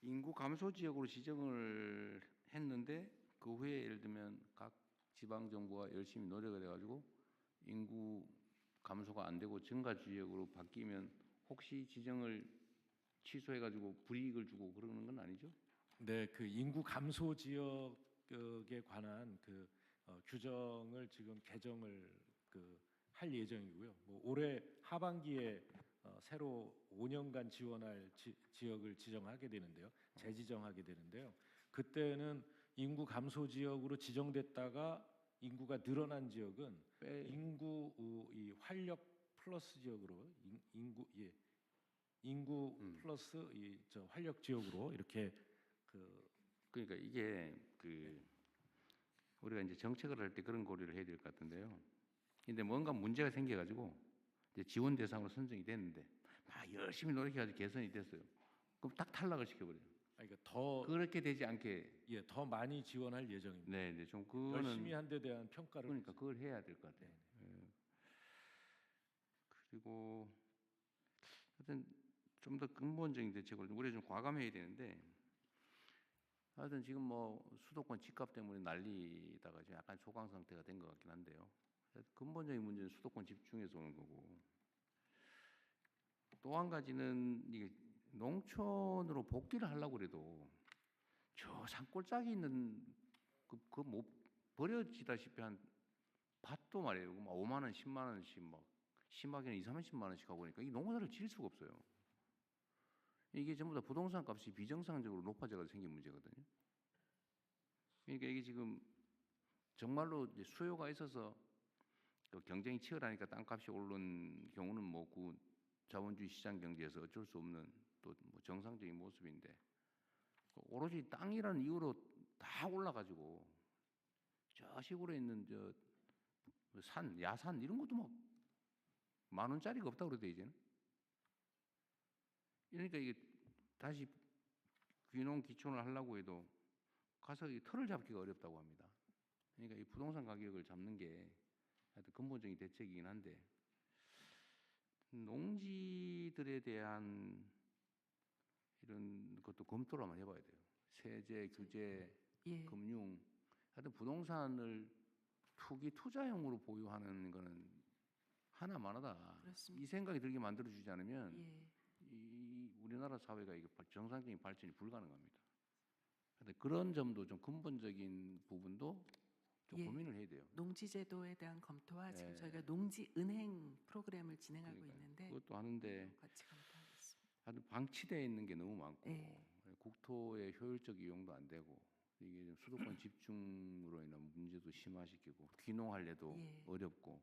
인구 감소 지역으로 지정을 했는데 그 후에 예를 들면 각 지방 정부가 열심히 노력을 해가지고 인구 감소가 안 되고 증가 지역으로 바뀌면 혹시 지정을 취소해가지고 불이익을 주고 그러는 건 아니죠? 네, 그 인구 감소 지역에 관한 그 규정을 지금 개정을 할 예정이고요. 뭐 올해 하반기에 새로 5년간 지원할 지역을 지정하게 되는데요. 재지정하게 되는데요. 그때는 인구 감소 지역으로 지정됐다가 인구가 늘어난 지역은 인구 이 활력 플러스 지역으로 인구 플러스 이 활력 지역으로 이렇게 그러니까 이게 우리가 이제 정책을 할 때 그런 고려를 해야 될 것 같은데요. 근데 뭔가 문제가 생겨가지고 이제 지원 대상으로 선정이 됐는데 막 열심히 노력해가지고 개선이 됐어요. 그럼 딱 탈락을 시켜버려요. 그러니까 더 그렇게 되지 않게 더 많이 지원할 예정입니다. 네, 좀 그거는 열심히 한 데 대한 평가를 그러니까 그걸 해야 될 것 같아요. 네. 그리고 하여튼 좀 더 근본적인 대책을 우리가 좀 과감해야 되는데, 하여튼 지금 뭐 수도권 집값 때문에 난리다가 지금 약간 소강 상태가 된 것 같긴 한데요. 근본적인 문제는 수도권 집중해서 오는 거고, 또 한 가지는 이게 농촌으로 복귀를 하려고 그래도 저 산골짜기 있는 그 못 버려지다시피 한 밭도 말이에요. 막 5만 원, 10만 원씩 막 심하게는 2, 30만 원씩 하고 그러니까 이 농사를 지을 수가 없어요. 이게 전부 다 부동산 값이 비정상적으로 높아져서 생긴 문제거든요. 그러니까 이게 지금 정말로 이제 수요가 있어서 경쟁이 치열하니까 땅값이 오른 경우는 뭐 그 자본주의 시장 경제에서 어쩔 수 없는 또 뭐 정상적인 모습인데, 오로지 땅이라는 이유로 다 올라가지고 저 시골에 있는 산, 야산 이런 것도 막 10,000원짜리가 없다고 그러대 이제는. 그러니까 이게 다시 귀농 귀촌을 하려고 해도 가서 이 털을 잡기가 어렵다고 합니다. 그러니까 이 부동산 가격을 잡는 게 하여튼 근본적인 대책이긴 한데, 농지들에 대한 이런 것도 검토를 한번 해봐야 돼요. 세제, 규제, 금융, 하여튼 부동산을 투자용으로 보유하는 거는 하나만하다. 이 생각이 들게 만들어주지 않으면 이 우리나라 사회가 이게 정상적인 발전이 불가능합니다. 그런 점도 좀 근본적인 부분도 좀 고민을 해야 돼요. 농지제도에 대한 검토와 지금 저희가 농지은행 프로그램을 진행하고 있는데 그것도 하는데 같이 검토하겠습니다. 하여튼 방치되어 있는 게 너무 많고 국토의 효율적 이용도 안 되고 이게 좀 수도권 집중으로 인한 문제도 심화시키고 귀농하려도 어렵고,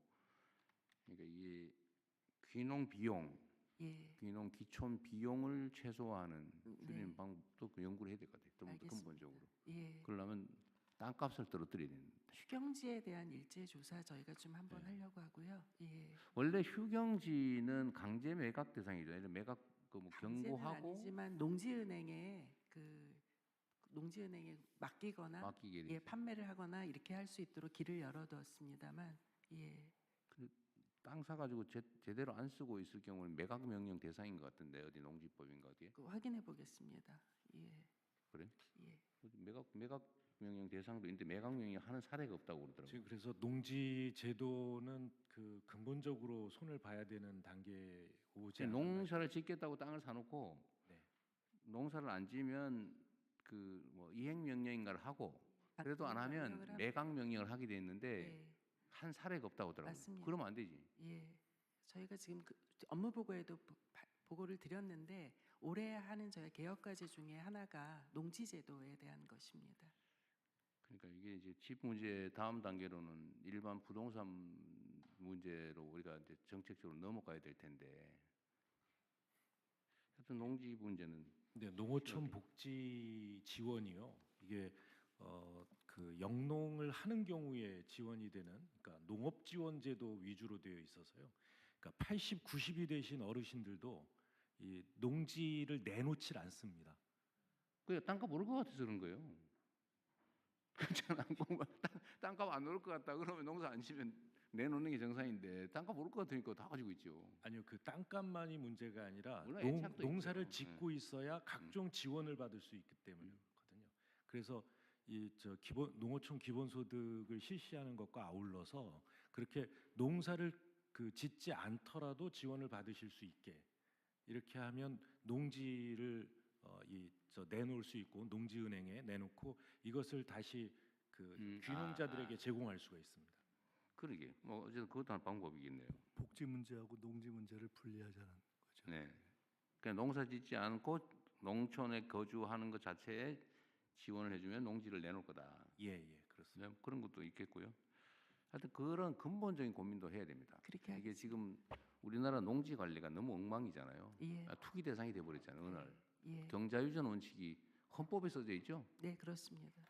그러니까 이게 귀농 비용 예. 귀농 기촌 비용을 최소화하는 줄이는 네. 방법도 그 연구를 해야 될 것 같아요. 좀 알겠습니다. 근본적으로. 예. 그러려면 땅값을 떨어뜨려야 되는. 휴경지에 대한 일제 조사 저희가 좀 한번 네. 하려고 하고요. 예. 원래 휴경지는 강제 매각 대상이죠. 예를 매각 그뭐 강제는 경고하고 아니지만 농지은행에 농지은행에 맡기거나 맡기게 예, 되죠. 판매를 하거나 이렇게 할 수 있도록 길을 열어두었습니다만 예. 땅 사가지고 제대로 안 쓰고 있을 경우는 매각 명령 대상인 것 같은데 어디 농지법인가 어디에? 그 확인해 보겠습니다. 예. 그래? 예. 매각 명령 대상도 있는데 매각 명령 하는 사례가 없다고 그러더라고요. 지금 그래서 농지 제도는 그 근본적으로 손을 봐야 되는 단계에 오지 않았나. 농사를 짓겠다고 땅을 사놓고 네. 농사를 안 지면 그 뭐 이행 명령인가를 하고 그래도 안 하면 매각 명령을 하게 돼 있는데 예. 한 사례가 없다고 하더라고요. 맞습니다. 그러면 안 되지. 예. 저희가 지금 그 업무 보고에도 보고를 드렸는데 올해 하는 저희 개혁 과제 중에 하나가 농지 제도에 대한 것입니다. 그러니까 이게 이제 집 문제 다음 단계로는 일반 부동산 문제로 우리가 이제 정책적으로 넘어가야 될 텐데 하여튼 농지 문제는 네, 농어촌 복지 지원이요. 이게 그 영농을 하는 경우에 지원이 되는 그러니까 농업 지원 제도 위주로 되어 있어서요. 그러니까 80, 90이 되신 어르신들도 이 농지를 내놓질 않습니다. 그게 땅값 오를 것 같아서 그런 거예요. 그렇잖아. 땅값 안 오를 것 같다. 그러면 농사 안 지면 내놓는 게 정상인데 땅값 오를 것 같으니까 다 가지고 있죠. 아니요, 그 땅값만이 문제가 아니라 물론 애착도 농사를 있죠. 짓고 있어야 각종 지원을 받을 수 있기 때문이거든요. 그래서 이 저 농어촌 기본소득을 실시하는 것과 아울러서 그렇게 농사를 그 짓지 않더라도 지원을 받으실 수 있게 이렇게 하면 농지를 내놓을 수 있고 농지은행에 내놓고 이것을 다시 그 귀농자들에게 제공할 수가 있습니다. 그러게. 뭐 어쨌든 그것도 한 방법이겠네요. 복지 문제하고 농지 문제를 분리하자는 거죠. 네. 그냥 농사 짓지 않고 농촌에 거주하는 것 자체에 지원을 해주면 농지를 내놓을 거다. 예, 그렇습니다. 네, 그런 것도 있겠고요. 하여튼 그런 근본적인 고민도 해야 됩니다. 그렇게 이게 지금 우리나라 농지 관리가 너무 엉망이잖아요. 예. 투기 대상이 돼버렸잖아요. 어느 날. 예. 경자유전 원칙이 헌법에 써져 있죠. 네, 그렇습니다.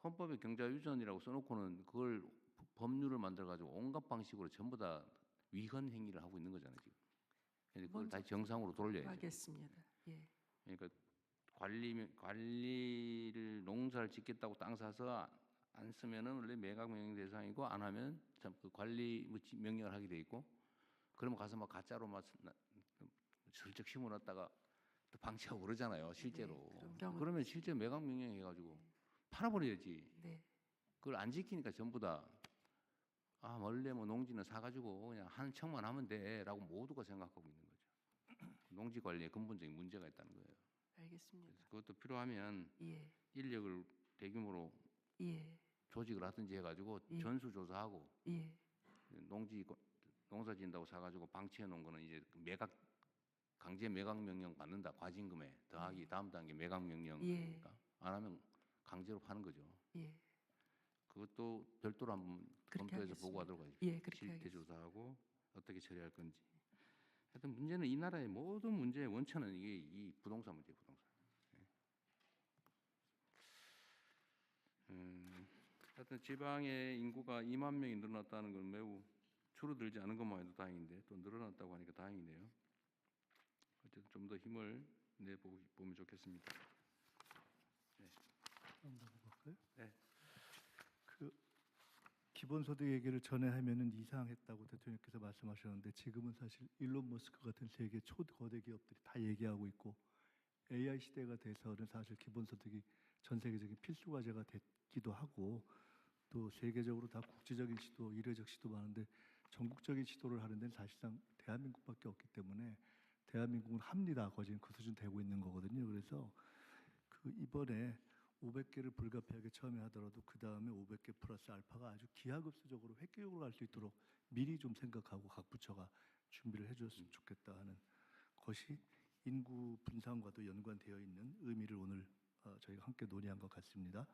헌법에 경자유전이라고 써놓고는 그걸 법률을 만들어가지고 온갖 방식으로 전부 다 위헌 행위를 하고 있는 거잖아요. 지금. 그걸 다시 정상으로 돌려야죠. 하겠습니다. 예. 그러니까 관리를 농사를 짓겠다고 땅 사서 안 쓰면은 원래 매각 명령 대상이고 안 하면 그 관리 명령을 하게 돼 있고 그러면 가서 막 가짜로 막 슬쩍 심어놨다가 또 방치가 오르잖아요. 실제로. 네, 그러면 실제 매각 명령 해가지고 팔아버려야지. 네. 그걸 안 지키니까 전부 다 원래 뭐 농지는 사가지고 그냥 한 척만 하면 돼라고 모두가 생각하고 있는 거죠. 농지 관리에 근본적인 문제가 있다는 거예요. 알겠습니다. 그것도 필요하면 예. 인력을 대규모로 예. 조직을 하든지 해가지고 예. 전수조사하고 예. 농사 짓는다고 사가지고 방치해 놓은 거는 이제 강제 매각 명령 받는다. 과징금에 더하기 다음 단계 매각 명령이니까 안 하면 강제로 파는 거죠. 예. 그것도 별도로 한번 검토해서 보고하도록 하죠. 예, 그렇게 실태 하겠습니다. 조사하고 어떻게 처리할 건지. 하여튼 문제는 이 나라의 모든 문제의 원천은 이게 이 부동산 문제, 부동산. 하여튼 지방의 인구가 2만 명이 늘어났다는 건 매우 줄어들지 않은 것만 해도 다행인데 또 늘어났다고 하니까 다행이네요. 어쨌든 좀 더 힘을 내보면 좋겠습니다. 네. 넘어갈까요? 네. 그 기본소득 얘기를 전에 하면은 이상했다고 대통령께서 말씀하셨는데 지금은 사실 일론 머스크 같은 세계 초거대 기업들이 다 얘기하고 있고 AI 시대가 돼서는 사실 기본소득이 전 세계적인 필수 과제가 됐기도 하고 또 세계적으로 다 국제적인 시도, 이례적 시도 많은데 전국적인 시도를 하는 데는 사실상 대한민국밖에 없기 때문에 대한민국은 합니다. 거진 그 수준 되고 있는 거거든요. 그래서 그 이번에 500개를 불가피하게 처음에 하더라도 그 다음에 500개 플러스 알파가 아주 기하급수적으로 획기적으로 갈 수 있도록 미리 좀 생각하고 각 부처가 준비를 해줬으면 좋겠다 하는 것이 인구 분산과도 연관되어 있는 의미를 오늘 저희가 함께 논의한 것 같습니다.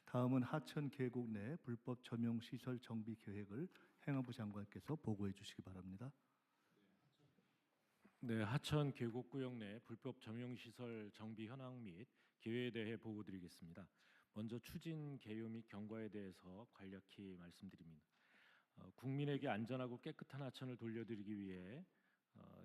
다음은 하천 계곡 내 불법 점용 시설 정비 계획을 행안부 장관께서 보고해 주시기 바랍니다. 네, 하천 계곡구역 내 불법 점용시설 정비 현황 및 기회에 대해 보고드리겠습니다. 먼저 추진 개요 및 경과에 대해서 간략히 말씀드립니다. 국민에게 안전하고 깨끗한 하천을 돌려드리기 위해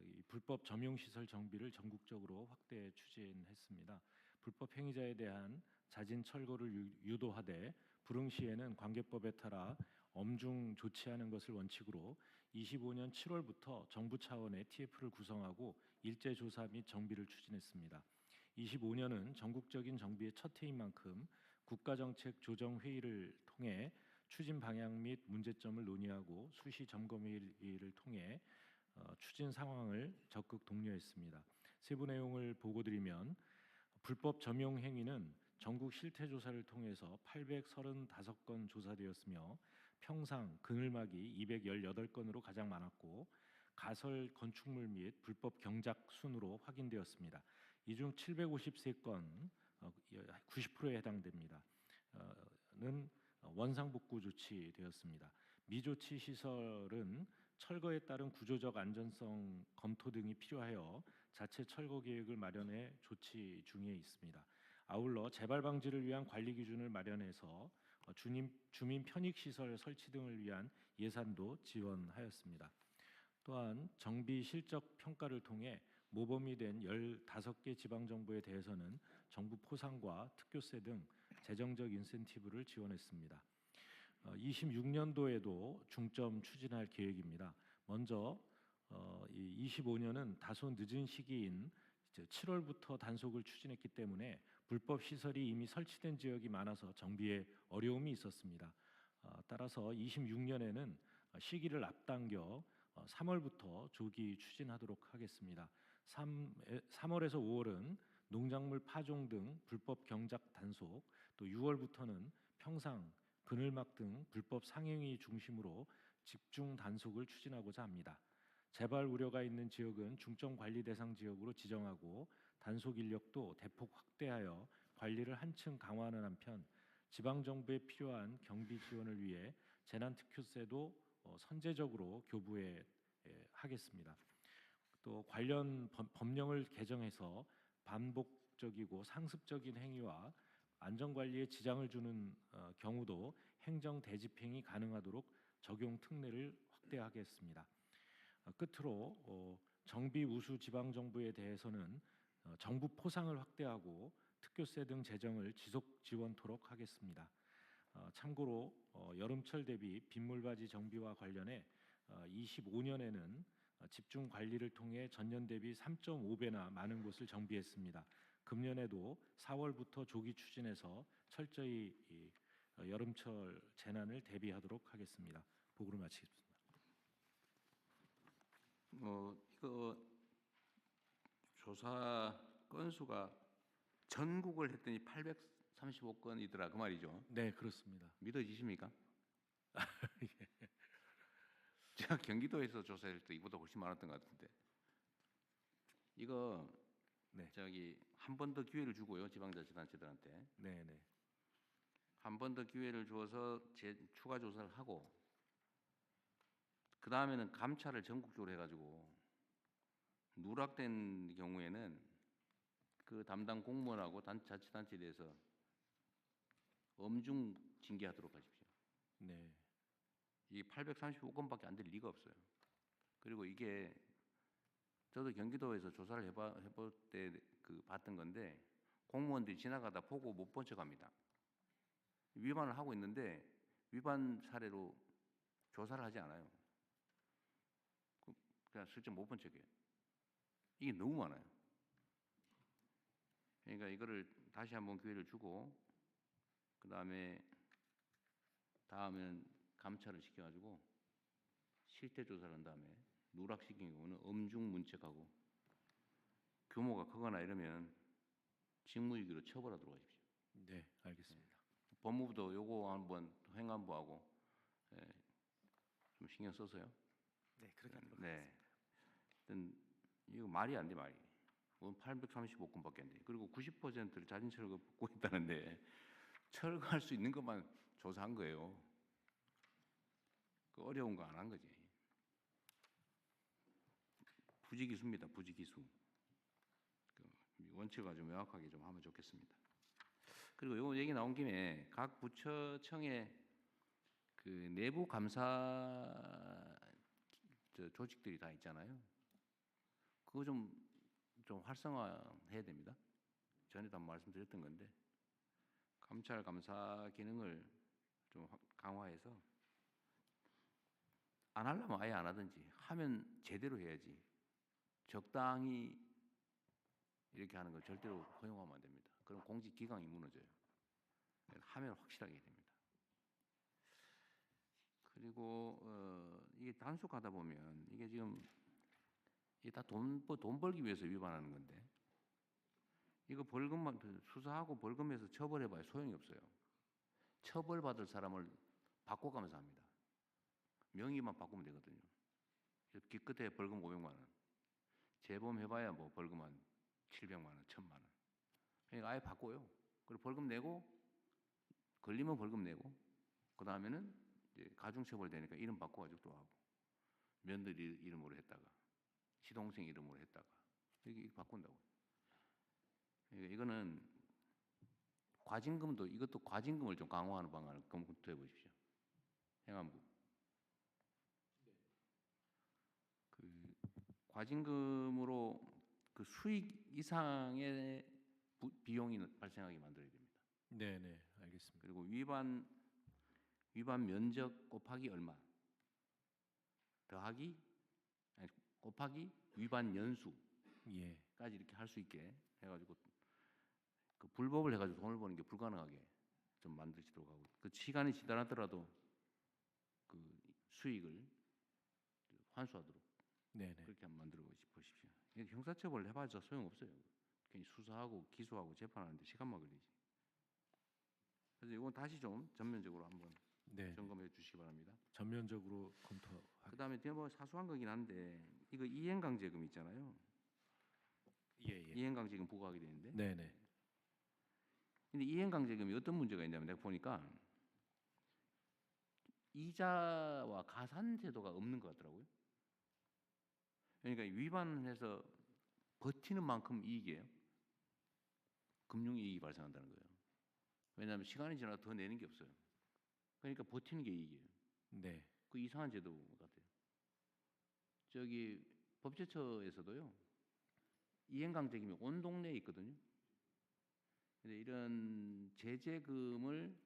이 불법 점용시설 정비를 전국적으로 확대 추진했습니다. 불법 행위자에 대한 자진 철거를 유도하되 불응 시에는 관계법에 따라 엄중 조치하는 것을 원칙으로 25년 7월부터 정부 차원의 TF를 구성하고 일제 조사 및 정비를 추진했습니다. 25년은 전국적인 정비의 첫 해인 만큼 국가정책 조정 회의를 통해 추진 방향 및 문제점을 논의하고 수시 점검 회의를 통해 추진 상황을 적극 독려했습니다. 세부 내용을 보고드리면 불법 점용 행위는 전국 실태 조사를 통해서 835건 조사되었으며 평상, 그늘막이 218건으로 가장 많았고 가설 건축물 및 불법 경작 순으로 확인되었습니다. 이 중 753건 90%에 해당됩니다. 는 원상복구 조치되었습니다. 미조치 시설은 철거에 따른 구조적 안전성 검토 등이 필요하여 자체 철거 계획을 마련해 조치 중에 있습니다. 아울러 재발 방지를 위한 관리 기준을 마련해서 주민 편익 시설 설치 등을 위한 예산도 지원하였습니다. 또한 정비 실적 평가를 통해 모범이 된 15개 지방 정부에 대해서는 정부 포상과 특교세 등 재정적 인센티브를 지원했습니다. 26년도에도 중점 추진할 계획입니다. 먼저 25년은 다소 늦은 시기인 7월부터 단속을 추진했기 때문에 불법 시설이 이미 설치된 지역이 많아서 정비에 어려움이 있었습니다. 따라서 26년에는 시기를 앞당겨 3월부터 조기 추진하도록 하겠습니다. 3월에서 5월은 농작물 파종 등 불법 경작 단속, 또 6월부터는 평상, 그늘막 등 불법 상행위 중심으로 집중 단속을 추진하고자 합니다. 재발 우려가 있는 지역은 중점 관리 대상 지역으로 지정하고 단속 인력도 대폭 확대하여 관리를 한층 강화하는 한편 지방 정부에 필요한 경비 지원을 위해 재난 특효세도 선제적으로 교부해 하겠습니다. 또 관련 법령을 개정해서 반복적이고 상습적인 행위와 안전관리에 지장을 주는 경우도 행정 대집행이 가능하도록 적용 특례를 확대하겠습니다. 끝으로 정비 우수 지방 정부에 대해서는 정부 포상을 확대하고 특교세 등 재정을 지속 지원토록 하겠습니다. 참고로 여름철 대비 빗물바지 정비와 관련해 25년에는 집중 관리를 통해 전년 대비 3.5배나 많은 곳을 정비했습니다. 금년에도 4월부터 조기 추진해서 철저히 여름철 재난을 대비하도록 하겠습니다. 보고를 마치겠습니다. 이거 조사 건수가 전국을 했더니 835건이더라 그 말이죠. 네, 그렇습니다. 믿어지십니까? 예. 제가 경기도에서 조사할 때 이보다 훨씬 많았던 것 같은데. 이거 네. 저기 한 번 더 기회를 주고요, 지방자치단체들한테. 네, 네. 한 번 더 기회를 주어서 추가 조사를 하고 그 다음에는 감찰을 전국적으로 해가지고 누락된 경우에는 그 담당 공무원하고 자치단체에 대해서 엄중 징계하도록 하십시오. 네. 이 835건밖에 안 될 리가 없어요. 그리고 이게 저도 경기도에서 조사를 해볼 때 그 봤던 건데 공무원들이 지나가다 보고 못 본 척합니다. 위반을 하고 있는데 위반 사례로 조사를 하지 않아요. 그냥 슬쩍 못 본 척해요. 이게 너무 많아요. 그러니까 이거를 다시 한번 기회를 주고 그 다음에는 감찰을 시켜가지고 실태 조사를 한 다음에 누락시킨 경우는 엄중 문책하고 규모가 크거나 이러면 직무유기로 처벌하도록 하십시오. 네, 알겠습니다. 법무부도 요거 한번 행안부하고 좀 신경 써서요. 네, 그렇게 하도록 네. 하여튼 이거 말이 안 돼, 말이. 835건밖에 안 돼. 그리고 90%를 자진 철거 받고 있다는데 철거할 수 있는 것만 조사한 거예요. 그 어려운 거 안 한 거지. 부지기수입니다. 부지기수. 그 원칙을 좀 명확하게 좀 하면 좋겠습니다. 그리고 요 얘기 나온 김에 각 부처청의 그 내부 감사 조직들이 다 있잖아요. 그거 좀 활성화해야 됩니다. 전에도 한번 말씀드렸던 건데 감찰 감사 기능을 좀 강화해서 안 하려면 아예 안 하든지 하면 제대로 해야지 적당히 이렇게 하는 걸 절대로 허용하면 안 됩니다. 그럼 공직 기강이 무너져요. 하면 확실하게 해야 됩니다. 그리고 이게 단속하다 보면 이게 지금 이게 다 돈 벌기 위해서 위반하는 건데 이거 벌금만 수사하고 벌금에서 처벌해봐야 소용이 없어요. 처벌받을 사람을 바꿔가면서 합니다. 명의만 바꾸면 되거든요. 기껏해 벌금 500만 원, 재범해봐야 뭐 벌금 한 700만 원, 1000만 원. 그러니까 아예 바꿔요. 그리고 벌금 내고 걸리면 벌금 내고 그 다음에는 이제 가중처벌 되니까 이름 바꿔가지고 또 하고 며느리 이름으로 했다가 시동생 이름으로 했다가 이렇게 바꾼다고. 그러니까 이거는 과징금도 이것도 과징금을 좀 강화하는 방안을 검토해 보십시오. 행안부. 그 과징금으로 그 수익 이상의 비용이 발생하게 만들어야 됩니다. 네, 알겠습니다. 그리고 위반 면적 곱하기 얼마 더하기 아니 곱하기 위반 연수까지 이렇게 할 수 있게 해가지고 그 불법을 해가지고 돈을 버는 게 불가능하게 좀 만드시도록 하고 그 시간이 지나더라도 그 수익을 환수하도록 그렇게 한번 만들어 보십시오. 형사처벌을 해봐야 소용없어요. 괜히 수사하고 기소하고 재판하는데 시간만 걸리지. 그래서 이건 다시 좀 전면적으로 한번 점검해 주시기 바랍니다. 전면적으로 검토. 그다음에 뭐 사소한 거긴 한데 이거 이행강제금 있잖아요. 이행강제금 부과하게 되는데. 네네. 근데 이행강제금이 어떤 문제가 있냐면 내가 보니까 이자와 가산제도가 없는 것 같더라고요. 그러니까 위반해서 버티는 만큼 이익이에요. 금융이익이 발생한다는 거예요. 왜냐하면 시간이 지나도 더 내는 게 없어요. 그러니까 버티는 게 이익이에요. 네. 그 이상한 제도 같아요. 저기 법제처에서도요. 이행강제금이 온 동네에 있거든요. 근데 이런 제재금을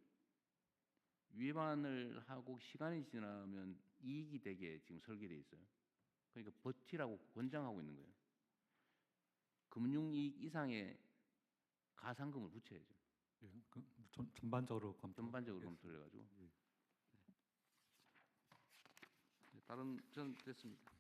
위반을 하고 시간이 지나면 이익이 되게 지금 설계되어 있어요. 그러니까 버티라고 권장하고 있는 거예요. 금융이익 이상의 가산금을 붙여야죠. 전반적으로 검토를 해가지고. 다른 전 됐습니다.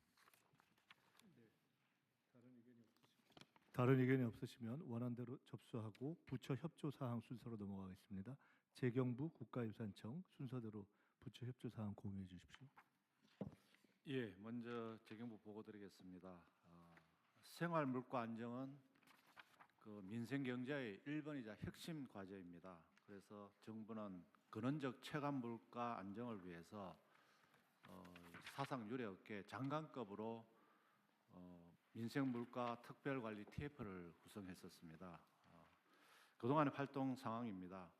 다른 의견이 없으시면 원안대로 접수하고 부처 협조 사항 순서로 넘어가겠습니다. 재경부 국가유산청 순서대로 부처 협조 사항 공유해 주십시오. 예, 먼저 재경부 보고 드리겠습니다. 생활 물가 안정은 그 민생 경제의 1번이자 핵심 과제입니다. 그래서 정부는 근원적 체감 물가 안정을 위해서 사상 유례 없게 장관급으로 민생 물가 특별관리 TF를 구성했었습니다. 그동안의 활동 상황입니다.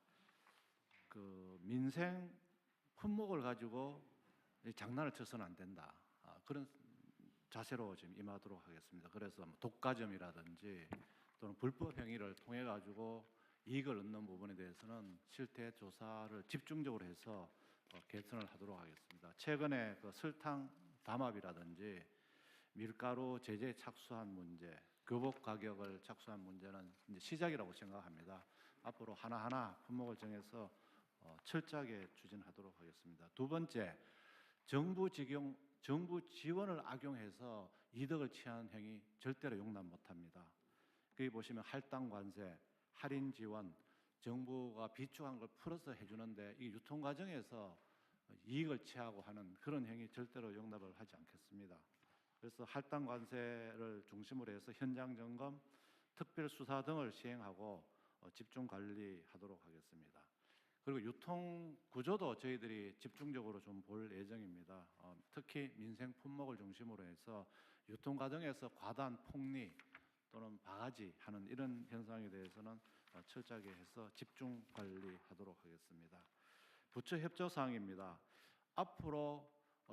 그 민생 품목을 가지고 장난을 쳐서는 안 된다. 그런 자세로 지금 임하도록 하겠습니다. 그래서 독과점이라든지 또는 불법 행위를 통해 가지고 이익을 얻는 부분에 대해서는 실태 조사를 집중적으로 해서 개선을 하도록 하겠습니다. 최근에 그 설탕 담합이라든지 밀가루 제재 착수한 문제, 교복 가격을 착수한 문제는 이제 시작이라고 생각합니다. 앞으로 하나하나 품목을 정해서 철저하게 추진하도록 하겠습니다. 두 번째, 정부 지원을 악용해서 이득을 취하는 행위 절대로 용납 못합니다. 거기 보시면 할당 관세, 할인 지원, 정부가 비축한 걸 풀어서 해주는데 이 유통 과정에서 이익을 취하고 하는 그런 행위 절대로 용납을 하지 않겠습니다. 그래서 할당 관세를 중심으로 해서 현장 점검, 특별 수사 등을 시행하고 집중 관리하도록 하겠습니다. 그리고 유통 구조도 저희들이 집중적으로 좀 볼 예정입니다. 특히 민생 품목을 중심으로 해서 유통 과정에서 과다한 폭리 또는 바가지 하는 이런 현상에 대해서는 철저하게 해서 집중 관리하도록 하겠습니다. 부처 협조 사항입니다. 앞으로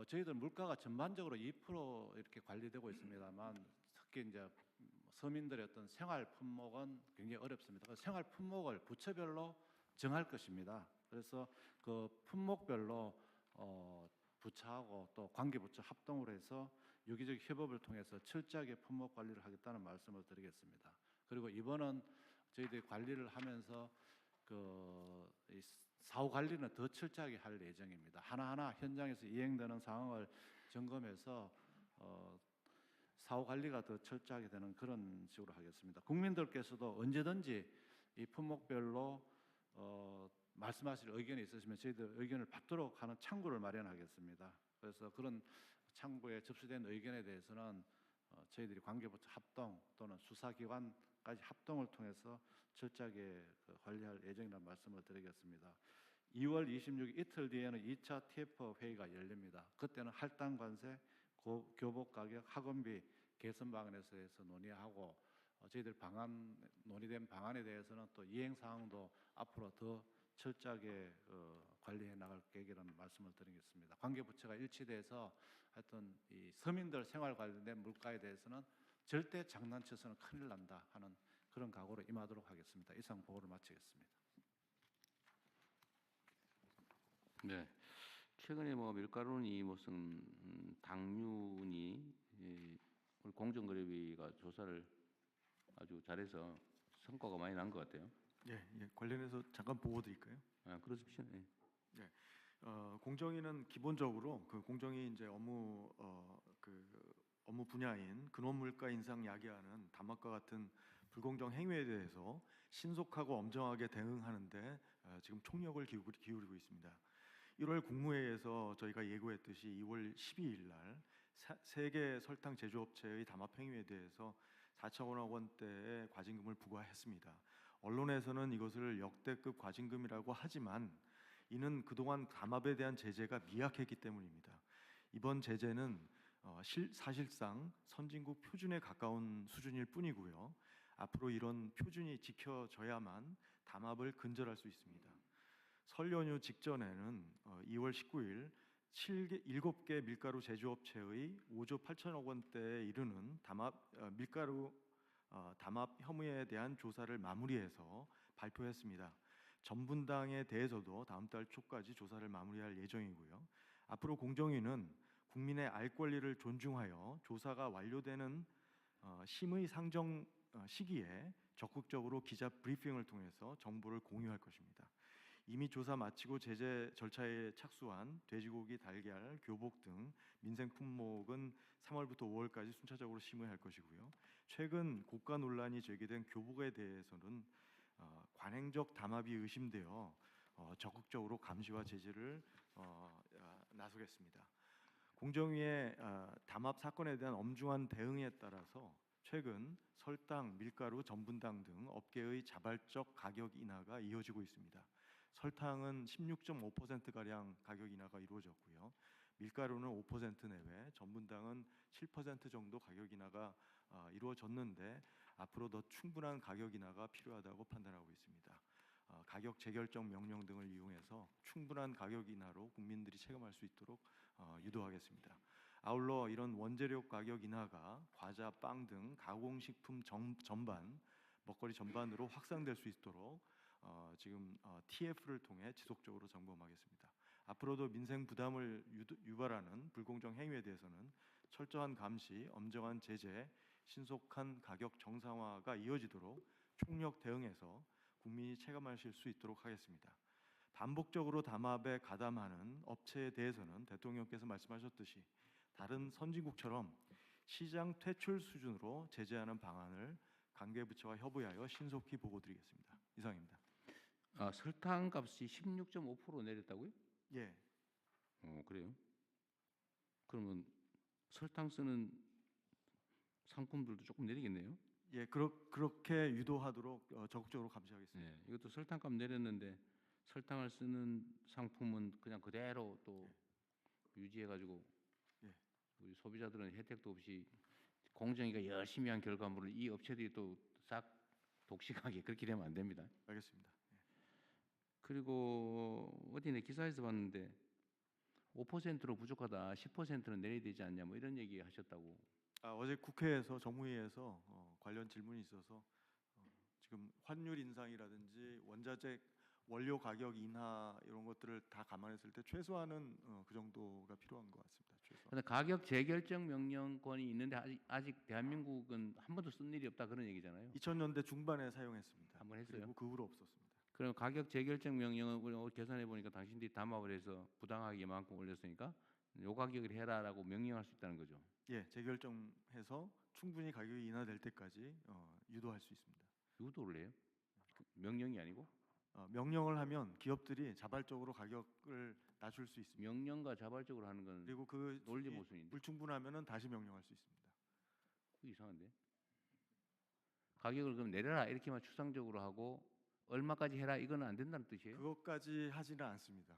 저희들 물가가 전반적으로 2% 이렇게 관리되고 있습니다만 특히 이제 서민들의 어떤 생활 품목은 굉장히 어렵습니다. 그래서 생활 품목을 부처별로 정할 것입니다. 그래서 그 품목별로 부처하고 또 관계부처 합동을 해서 유기적 협업을 통해서 철저하게 품목 관리를 하겠다는 말씀을 드리겠습니다. 그리고 이번은 저희들이 관리를 하면서 이 사후 관리는 더 철저하게 할 예정입니다. 하나하나 현장에서 이행되는 상황을 점검해서 사후 관리가 더 철저하게 되는 그런 식으로 하겠습니다. 국민들께서도 언제든지 이 품목별로 말씀하실 의견이 있으시면 저희들 의견을 받도록 하는 창구를 마련하겠습니다. 그래서 그런 창구에 접수된 의견에 대해서는 저희들이 관계부처 합동 또는 수사기관까지 합동을 통해서 철저하게 관리할 예정이라는 말씀을 드리겠습니다. 2월 26일 이틀 뒤에는 2차 TF 회의가 열립니다. 그때는 할당 관세, 교복 가격, 학원비 개선 방안에 대해서 논의하고 저희들 논의된 방안에 대해서는 또 이행 사항도 앞으로 더 철저하게 관리해 나갈 계획이라는 말씀을 드리겠습니다. 관계부처가 일치돼서 하여튼 이 서민들 생활 관련된 물가에 대해서는 절대 장난쳐서는 큰일 난다 하는 그런 각오로 임하도록 하겠습니다. 이상 보고를 마치겠습니다. 네, 최근에 밀가루니 무슨 당류니 우리 공정거래위가 조사를 아주 잘해서 성과가 많이 난 것 같아요. 예, 관련해서 잠깐 보고 드릴까요? 그러십시오. 예. 네. 공정위는 기본적으로 그 공정위 이제 업무 업무 분야인 근원 물가 인상 야기하는 담합과 같은 불공정 행위에 대해서 신속하고 엄정하게 대응하는데 지금 총력을 기울이고 있습니다. 1월 국무회의에서 저희가 예고했듯이 2월 12일 날 세계 설탕 제조업체의 담합 행위에 대해서 4천억 원대의 과징금을 부과했습니다. 언론에서는 이것을 역대급 과징금이라고 하지만 이는 그동안 담합에 대한 제재가 미약했기 때문입니다. 이번 제재는 사실상 선진국 표준에 가까운 수준일 뿐이고요. 앞으로 이런 표준이 지켜져야만 담합을 근절할 수 있습니다. 설 연휴 직전에는 2월 19일 7개 밀가루 제조업체의 5조 8천억 원대에 이르는 밀가루 담합 혐의에 대한 조사를 마무리해서 발표했습니다. 전분당에 대해서도 다음 달 초까지 조사를 마무리할 예정이고요. 앞으로 공정위는 국민의 알 권리를 존중하여 조사가 완료되는 심의 상정 시기에 적극적으로 기자 브리핑을 통해서 정보를 공유할 것입니다. 이미 조사 마치고 제재 절차에 착수한 돼지고기, 달걀, 교복 등 민생 품목은 3월부터 5월까지 순차적으로 심의할 것이고요. 최근 고가 논란이 제기된 교복에 대해서는 관행적 담합이 의심되어 적극적으로 감시와 제재를 나서겠습니다. 공정위의 담합 사건에 대한 엄중한 대응에 따라서 최근 설탕, 밀가루, 전분당 등 업계의 자발적 가격 인하가 이어지고 있습니다. 설탕은 16.5%가량 가격 인하가 이루어졌고요. 밀가루는 5% 내외, 전분당은 7% 정도 가격 인하가 이루어졌는데 앞으로 더 충분한 가격 인하가 필요하다고 판단하고 있습니다. 가격 재결정 명령 등을 이용해서 충분한 가격 인하로 국민들이 체감할 수 있도록 유도하겠습니다. 아울러 이런 원재료 가격 인하가 과자, 빵 등 가공식품 전반, 먹거리 전반으로 확산될 수 있도록 지금 TF를 통해 지속적으로 점검하겠습니다. 앞으로도 민생 부담을 유발하는 불공정 행위에 대해서는 철저한 감시, 엄정한 제재, 신속한 가격 정상화가 이어지도록 총력 대응해서 국민이 체감하실 수 있도록 하겠습니다. 반복적으로 담합에 가담하는 업체에 대해서는 대통령께서 말씀하셨듯이 다른 선진국처럼 시장 퇴출 수준으로 제재하는 방안을 관계부처와 협의하여 신속히 보고드리겠습니다. 이상입니다. 설탕 값이 16.5% 내렸다고요? 예. 그래요? 그러면 설탕 쓰는 상품들도 조금 내리겠네요? 예, 그렇게 유도하도록 적극적으로 감시하겠습니다. 네, 이것도 설탕값 내렸는데 설탕을 쓰는 상품은 그냥 그대로 또 유지해가지고 우리 소비자들은 혜택도 없이 공정위가 열심히 한 결과물을 이 업체들이 또 싹 독식하게 그렇게 되면 안 됩니다. 알겠습니다. 그리고 어디네 기사에서 봤는데 5%로 부족하다, 10%는 내려야 되지 않냐, 뭐 이런 얘기 하셨다고. 어제 국회에서 정무위에서 관련 질문이 있어서 지금 환율 인상이라든지 원자재 원료 가격 인하 이런 것들을 다 감안했을 때 최소한은 그 정도가 필요한 것 같습니다. 최소한. 그런데 가격 재결정 명령권이 있는데 아직 대한민국은 한 번도 쓴 일이 없다 그런 얘기잖아요. 2000년대 중반에 사용했습니다. 한번 했어요? 그리고 그 후로 없었습니다. 그럼 가격 재결정 명령을 우리 계산해 보니까 당신들이 담합을 해서 부당하게 이만큼 올렸으니까 요 가격을 해라라고 명령할 수 있다는 거죠. 예, 재결정해서 충분히 가격이 인하될 때까지 유도할 수 있습니다. 유도를 해요? 명령이 아니고? 명령을 하면 기업들이 자발적으로 가격을 낮출 수 있습니다. 명령과 자발적으로 하는 건 그리고 그 논리 모순인데. 불충분하면은 다시 명령할 수 있습니다. 그거 이상한데? 가격을 그럼 내려라 이렇게만 추상적으로 하고 얼마까지 해라 이거는 안 된다는 뜻이에요? 그것까지 하지는 않습니다.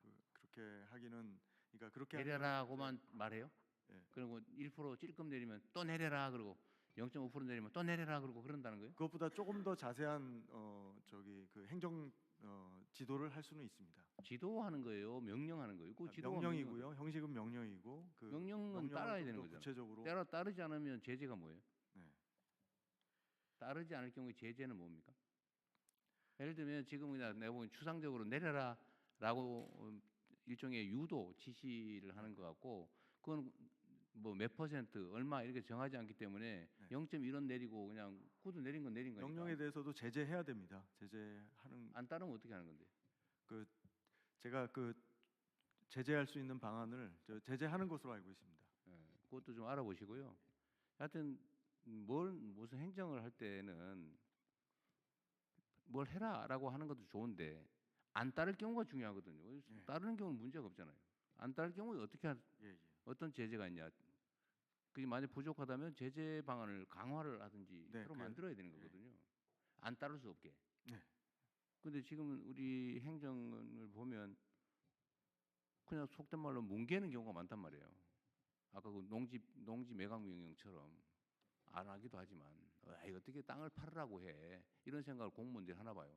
예, 그렇게 하기는 그러니까 그렇게 내려라고만 말해요? 예. 그리고 1% 찔끔 내리면 또 내려라 그러고 0.5% 내리면 또 내려라 그러고 그런다는 거예요? 그것보다 조금 더 자세한 그 행정 지도를 할 수는 있습니다. 지도하는 거예요, 명령하는 거예요? 그 지도가 명령이고요. 형식은 명령이고 그 명령은 따라야 되는 거잖아요. 구체적으로 따르지 않으면 제재가 뭐예요? 네. 따르지 않을 경우에 제재는 뭡니까? 예를 들면 지금 그냥 내가 보기엔 추상적으로 내려라라고 일종의 유도 지시를 하는 것 같고 그건 뭐 몇 퍼센트 얼마 이렇게 정하지 않기 때문에 0.1원 내리고 그냥 그것도 내린 건 내린 거니까. 명령에 대해서도 제재해야 됩니다. 제재하는 안 따르면 어떻게 하는 건데? 제가 제재할 수 있는 방안을 제재하는 것으로 알고 있습니다. 그것도 좀 알아보시고요. 하여튼 무슨 행정을 할 때는 뭘 해라라고 하는 것도 좋은데 안 따를 경우가 중요하거든요. 따르는 경우는 문제가 없잖아요. 안 따를 경우에 어떤 제재가 있냐? 그게 만약 부족하다면 제재 방안을 강화를 하든지 새로 만들어야 되는 거거든요. 안 따를 수 없게. 근데 지금 우리 행정을 보면 그냥 속된 말로 뭉개는 경우가 많단 말이에요. 아까 그 농지 매각 명령처럼 안 하기도 하지만 어떻게 땅을 팔으라고 해 이런 생각을 공무원들이 하나 봐요.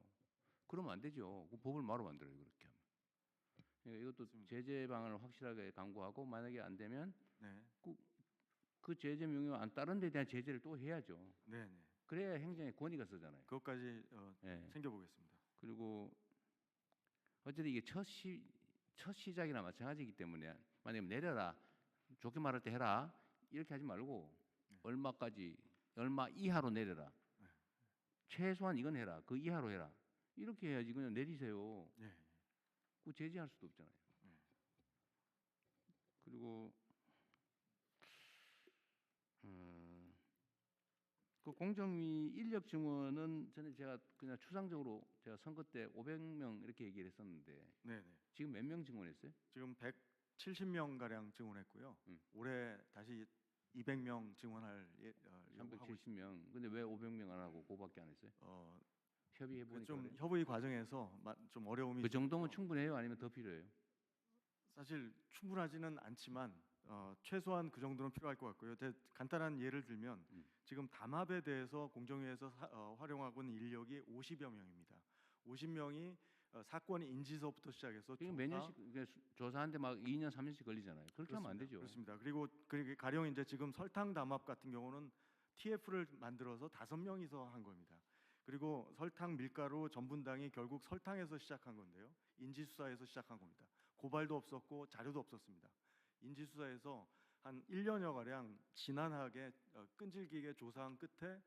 그러면 안 되죠. 그 법을 마로 만들어요. 그렇게 하면. 그러니까 이것도 제재 방안을 확실하게 강구하고 만약에 안 되면 그 제재 명령 안 따른 데 대한 제재를 또 해야죠. 그래야 행정의 권위가 서잖아요. 그것까지 챙겨보겠습니다. 그리고 어쨌든 이게 첫 시작이나 마찬가지이기 때문에 만약에 내려라 좋게 말할 때 해라 이렇게 하지 말고 얼마 이하로 내려라. 최소한 이건 해라. 그 이하로 해라. 이렇게 해야지 그냥 내리세요. 그 제재할 수도 없잖아요. 그리고 그 공정위 인력 증원은 전에 제가 그냥 추상적으로 제가 선거 때 500명 이렇게 얘기를 했었는데 지금 몇 명 증원했어요? 지금 170명 가량 증원했고요. 올해 다시 200명 증원할 370명. 근데 왜 500명 안 하고 그거밖에 안 했어요? 협의해 보니까 좀 협의 과정에서 좀 어려움이 그 정도면 충분해요? 아니면 더 필요해요? 사실 충분하지는 않지만 최소한 그 정도는 필요할 것 같고요. 간단한 예를 들면 지금 담합에 대해서 공정위에서 활용하고 있는 인력이 50여 명입니다. 50명이 사건 인지서부터 시작해서 지금 몇 년씩 조사하는데 막 2년 3년씩 걸리잖아요. 그렇게 하면 안 되죠. 그렇습니다. 그리고 가령 이제 지금 설탕 담합 같은 경우는 TF를 만들어서 5명이서 한 겁니다. 그리고 설탕, 밀가루, 전분당이 결국 설탕에서 시작한 건데요. 인지수사에서 시작한 겁니다. 고발도 없었고 자료도 없었습니다. 인지수사에서 한 1년여 가량 지난하게 끈질기게 조사한 끝에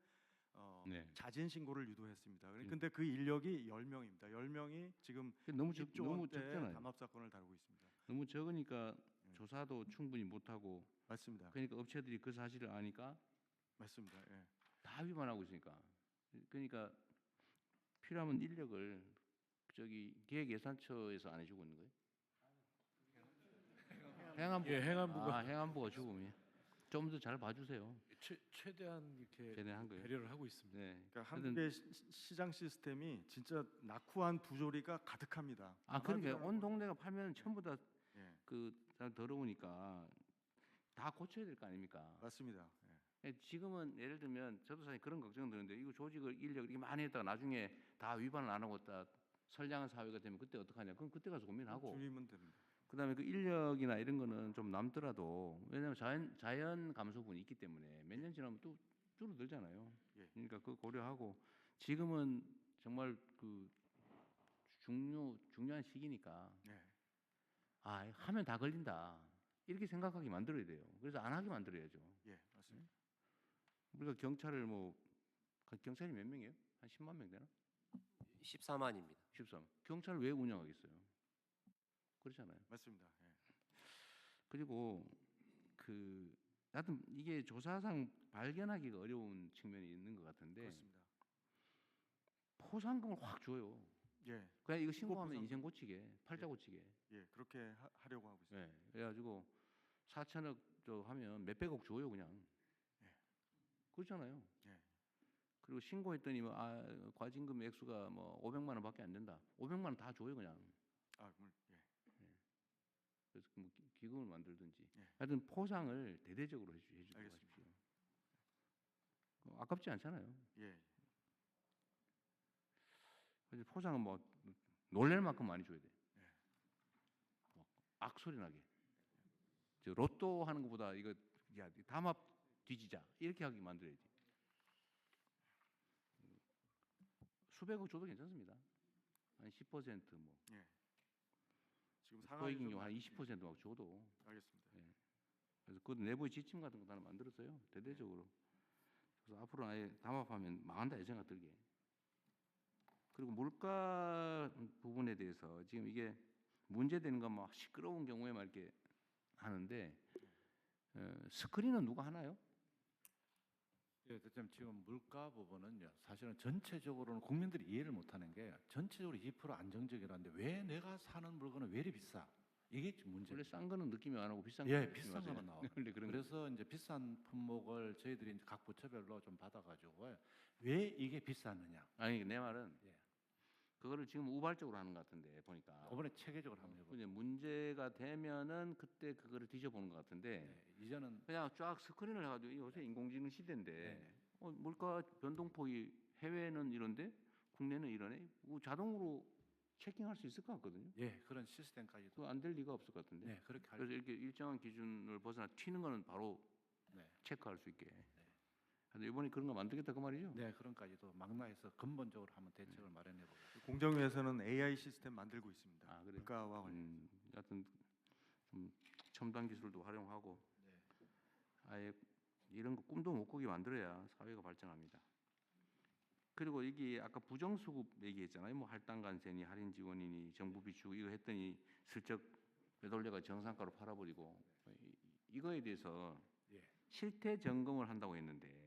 자진 신고를 유도했습니다. 근데 그 인력이 10명입니다. 10명이 지금 너무 10조 원대 적잖아요. 담합 사건을 다루고 있습니다. 너무 적으니까 조사도 충분히 못 하고. 맞습니다. 그러니까 업체들이 그 사실을 아니까 맞습니다. 다 위반하고 있으니까. 그러니까 필요하면 인력을 기획예산처에서 안 해주고 있는 거예요? 행안부가 주고 좀 더 잘 봐주세요. 최대한 이렇게 한 거예요. 배려를 하고 있습니다. 그러니까 한국의 시장 시스템이 진짜 낙후한 부조리가 가득합니다. 그러니까 온 동네가 팔면 전부 다 더러우니까 다 고쳐야 될 거 아닙니까? 맞습니다. 지금은 예를 들면 저도 사실 그런 걱정 드는데 이거 조직을 인력 이렇게 많이 했다가 나중에 다 위반을 안 하고 딱 선량한 사회가 되면 그때 어떡하냐? 그럼 그때 가서 고민하고. 주민은 됩니다. 그다음에 그 인력이나 이런 거는 좀 남더라도 왜냐하면 자연 감소분이 있기 때문에 몇 년 지나면 또 줄어들잖아요. 예. 그러니까 그거 고려하고 지금은 정말 그 중요한 시기니까 네. 아 하면 다 걸린다 이렇게 생각하게 만들어야 돼요. 그래서 안 하게 만들어야죠. 예, 맞습니다. 우리가 경찰을 경찰이 몇 명이에요? 한 10만 명 되나? 14만입니다. 13. 경찰을 왜 운영하겠어요? 그렇잖아요. 맞습니다. 예. 그리고 하여튼 이게 조사상 발견하기가 어려운 측면이 있는 것 같은데 그렇습니다. 포상금을 확 줘요. 예. 그냥 이거 신고하면 포상금. 인생 고치게, 팔자 고치게. 예, 그렇게 하려고 하고 있습니다. 예. 그래가지고 4천억 저 하면 몇백억 줘요 그냥. 예. 그렇잖아요. 예. 그리고 신고했더니 과징금 액수가 500만 원밖에 안 된다. 500만 원 다 줘요 그냥. 아, 예. 그래서 기금을 만들든지. 예. 하여튼 포상을 대대적으로 해주도록 하십시오. 아깝지 않잖아요. 예. 그래서 포상은 놀랄 만큼 많이 줘야 돼. 예. 악소리 나게. 저 로또 하는 것보다 이거 야 담합 뒤지자 이렇게 하게 만들어야지. 수백억 줘도 괜찮습니다. 한 10% 예. 지금 소액인 경우 한 20% 막 줘도. 알겠습니다. 예. 그래서 그 내부의 지침 같은 거 하나 만들었어요. 대대적으로. 그래서 앞으로 아예 담합하면 망한다 예정가 들게. 그리고 물가 부분에 대해서 지금 이게 문제되는 건 막 시끄러운 경우에만 이렇게 하는데 스크린은 누가 하나요? 예, 대표님 지금 물가 부분은요. 사실은 전체적으로는 국민들이 이해를 못하는 게 전체적으로 2% 안정적이라는데 왜 내가 사는 물건은 왜 이리 비싸? 이게 지금 문제. 원래 싼 거는 느낌이 안 오고 비싼 예, 거는 비싼 거만 나와. 원래 그런 그래서 이제 비싼 품목을 저희들이 이제 각 부처별로 좀 받아가지고 왜 이게 비쌌느냐? 아니 내 말은 예. 그거를 지금 우발적으로 하는 것 같은데 보니까. 이번에 체계적으로 한번 해보죠. 이제 문제가 되면은 그때 그거를 뒤져보는 것 같은데 이제는 그냥 쫙 스크린을 해가지고 요새 인공지능 시대인데 물가 변동폭이 해외는 이런데 국내는 이러네. 자동으로 체킹할 수 있을 것 같거든요. 예, 그런 시스템까지도 안 될 리가 없을 것 같은데. 네, 그렇게 그래서 이렇게 일정한 기준을 벗어나 튀는 거는 바로 체크할 수 있게. 그래서 이번에 그런 거 만들겠다 그 말이죠. 네, 그런까지도 망라해서 근본적으로 한번 대책을 마련해 보겠습니다. 공정위에서는 AI 시스템 만들고 있습니다. 아, 그래요? 물가와 관련. 하여튼 좀 첨단 기술도 활용하고 아예 이런 거 꿈도 못 꾸게 만들어야 사회가 발전합니다. 그리고 이게 아까 부정수급 얘기했잖아요. 할당관세니 할인 지원이니 정부 비축 이거 했더니 슬쩍 되돌려가 정상가로 팔아버리고 이거에 대해서 실태 점검을 한다고 했는데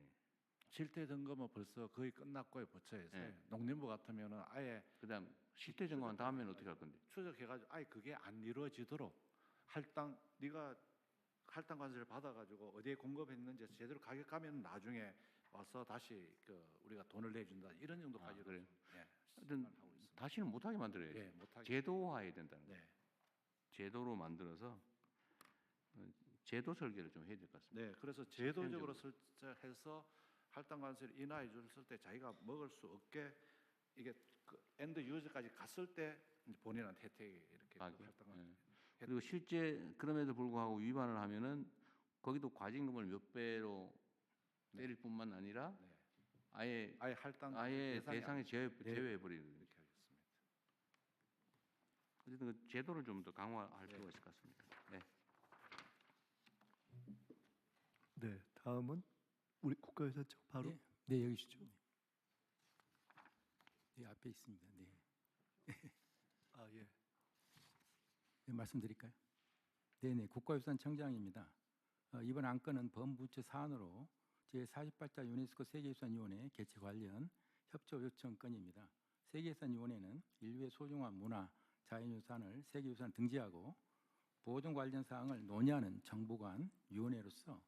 실태 점검은 벌써 거의 끝났고요. 부처에서 농림부 같으면은 아예 그다음 실태 점검한 다음에는 어떻게 할 건데? 추적해가지고 아예 그게 안 이루어지도록 네가 할당 관세를 받아가지고 어디에 공급했는지 제대로 가격 가면 나중에 와서 다시 우리가 돈을 내준다 이런 정도까지 그래요? 예, 하여튼 다시는 못하게 만들어야죠. 예, 못하게. 제도화해야 된다는 거예요. 네. 제도로 만들어서 제도 설계를 좀 해야 될 것 같습니다. 네, 그래서 제도적으로 설정해서 할당 관세를 인하해 줬을 때 자기가 먹을 수 없게 이게 엔드 유저까지 갔을 때 이제 본인한테 혜택이 이렇게 할당 관세. 그리고 실제 그럼에도 불구하고 위반을 하면은 거기도 과징금을 몇 배로 때릴 뿐만 아니라 아예 할당 대상에 제외해 버리는 이렇게 하겠습니다. 어쨌든 그 제도를 좀 더 강화할 필요가 있을 것 같습니다. 네. 네, 다음은 우리 국가유산청 바로. 네, 여기 있죠. 네, 앞에 있습니다. 네. 아 예. 네, 말씀드릴까요? 네, 국가유산청장입니다. 이번 안건은 범부처 사안으로 제48자 유네스코 세계유산위원회 개최 관련 협조 요청 건입니다. 세계유산위원회는 인류의 소중한 문화, 자연유산을 세계유산 등재하고 보존 관련 사항을 논의하는 정부 간 위원회로서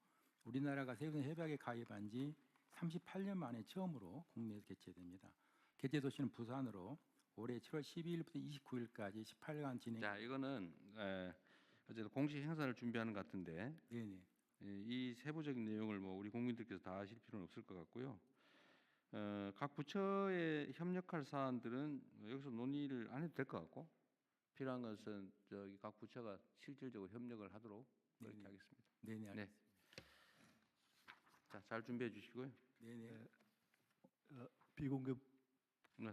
우리나라가 세계유산 협약에 가입한 지 38년 만에 처음으로 국내에서 개최됩니다. 개최 도시는 부산으로 올해 7월 12일부터 29일까지 18간 진행. 자, 이거는 어쨌든 공식 행사를 준비하는 것 같은데. 네네. 이 세부적인 내용을 뭐 우리 국민들께서 다 아실 필요는 없을 것 같고요. 각 부처에 협력할 사안들은 여기서 논의를 안 해도 될 것 같고 필요한 것은 저기 각 부처가 실질적으로 협력을 하도록 그렇게 하겠습니다. 네네 알겠습니다. 자, 잘 준비해 주시고요. 네네. 비공개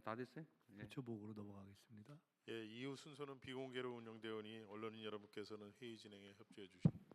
다 됐어요? 네. 부처 보고로 넘어가겠습니다. 예, 이후 순서는 비공개로 운영되오니 언론인 여러분께서는 회의 진행에 협조해 주십니다.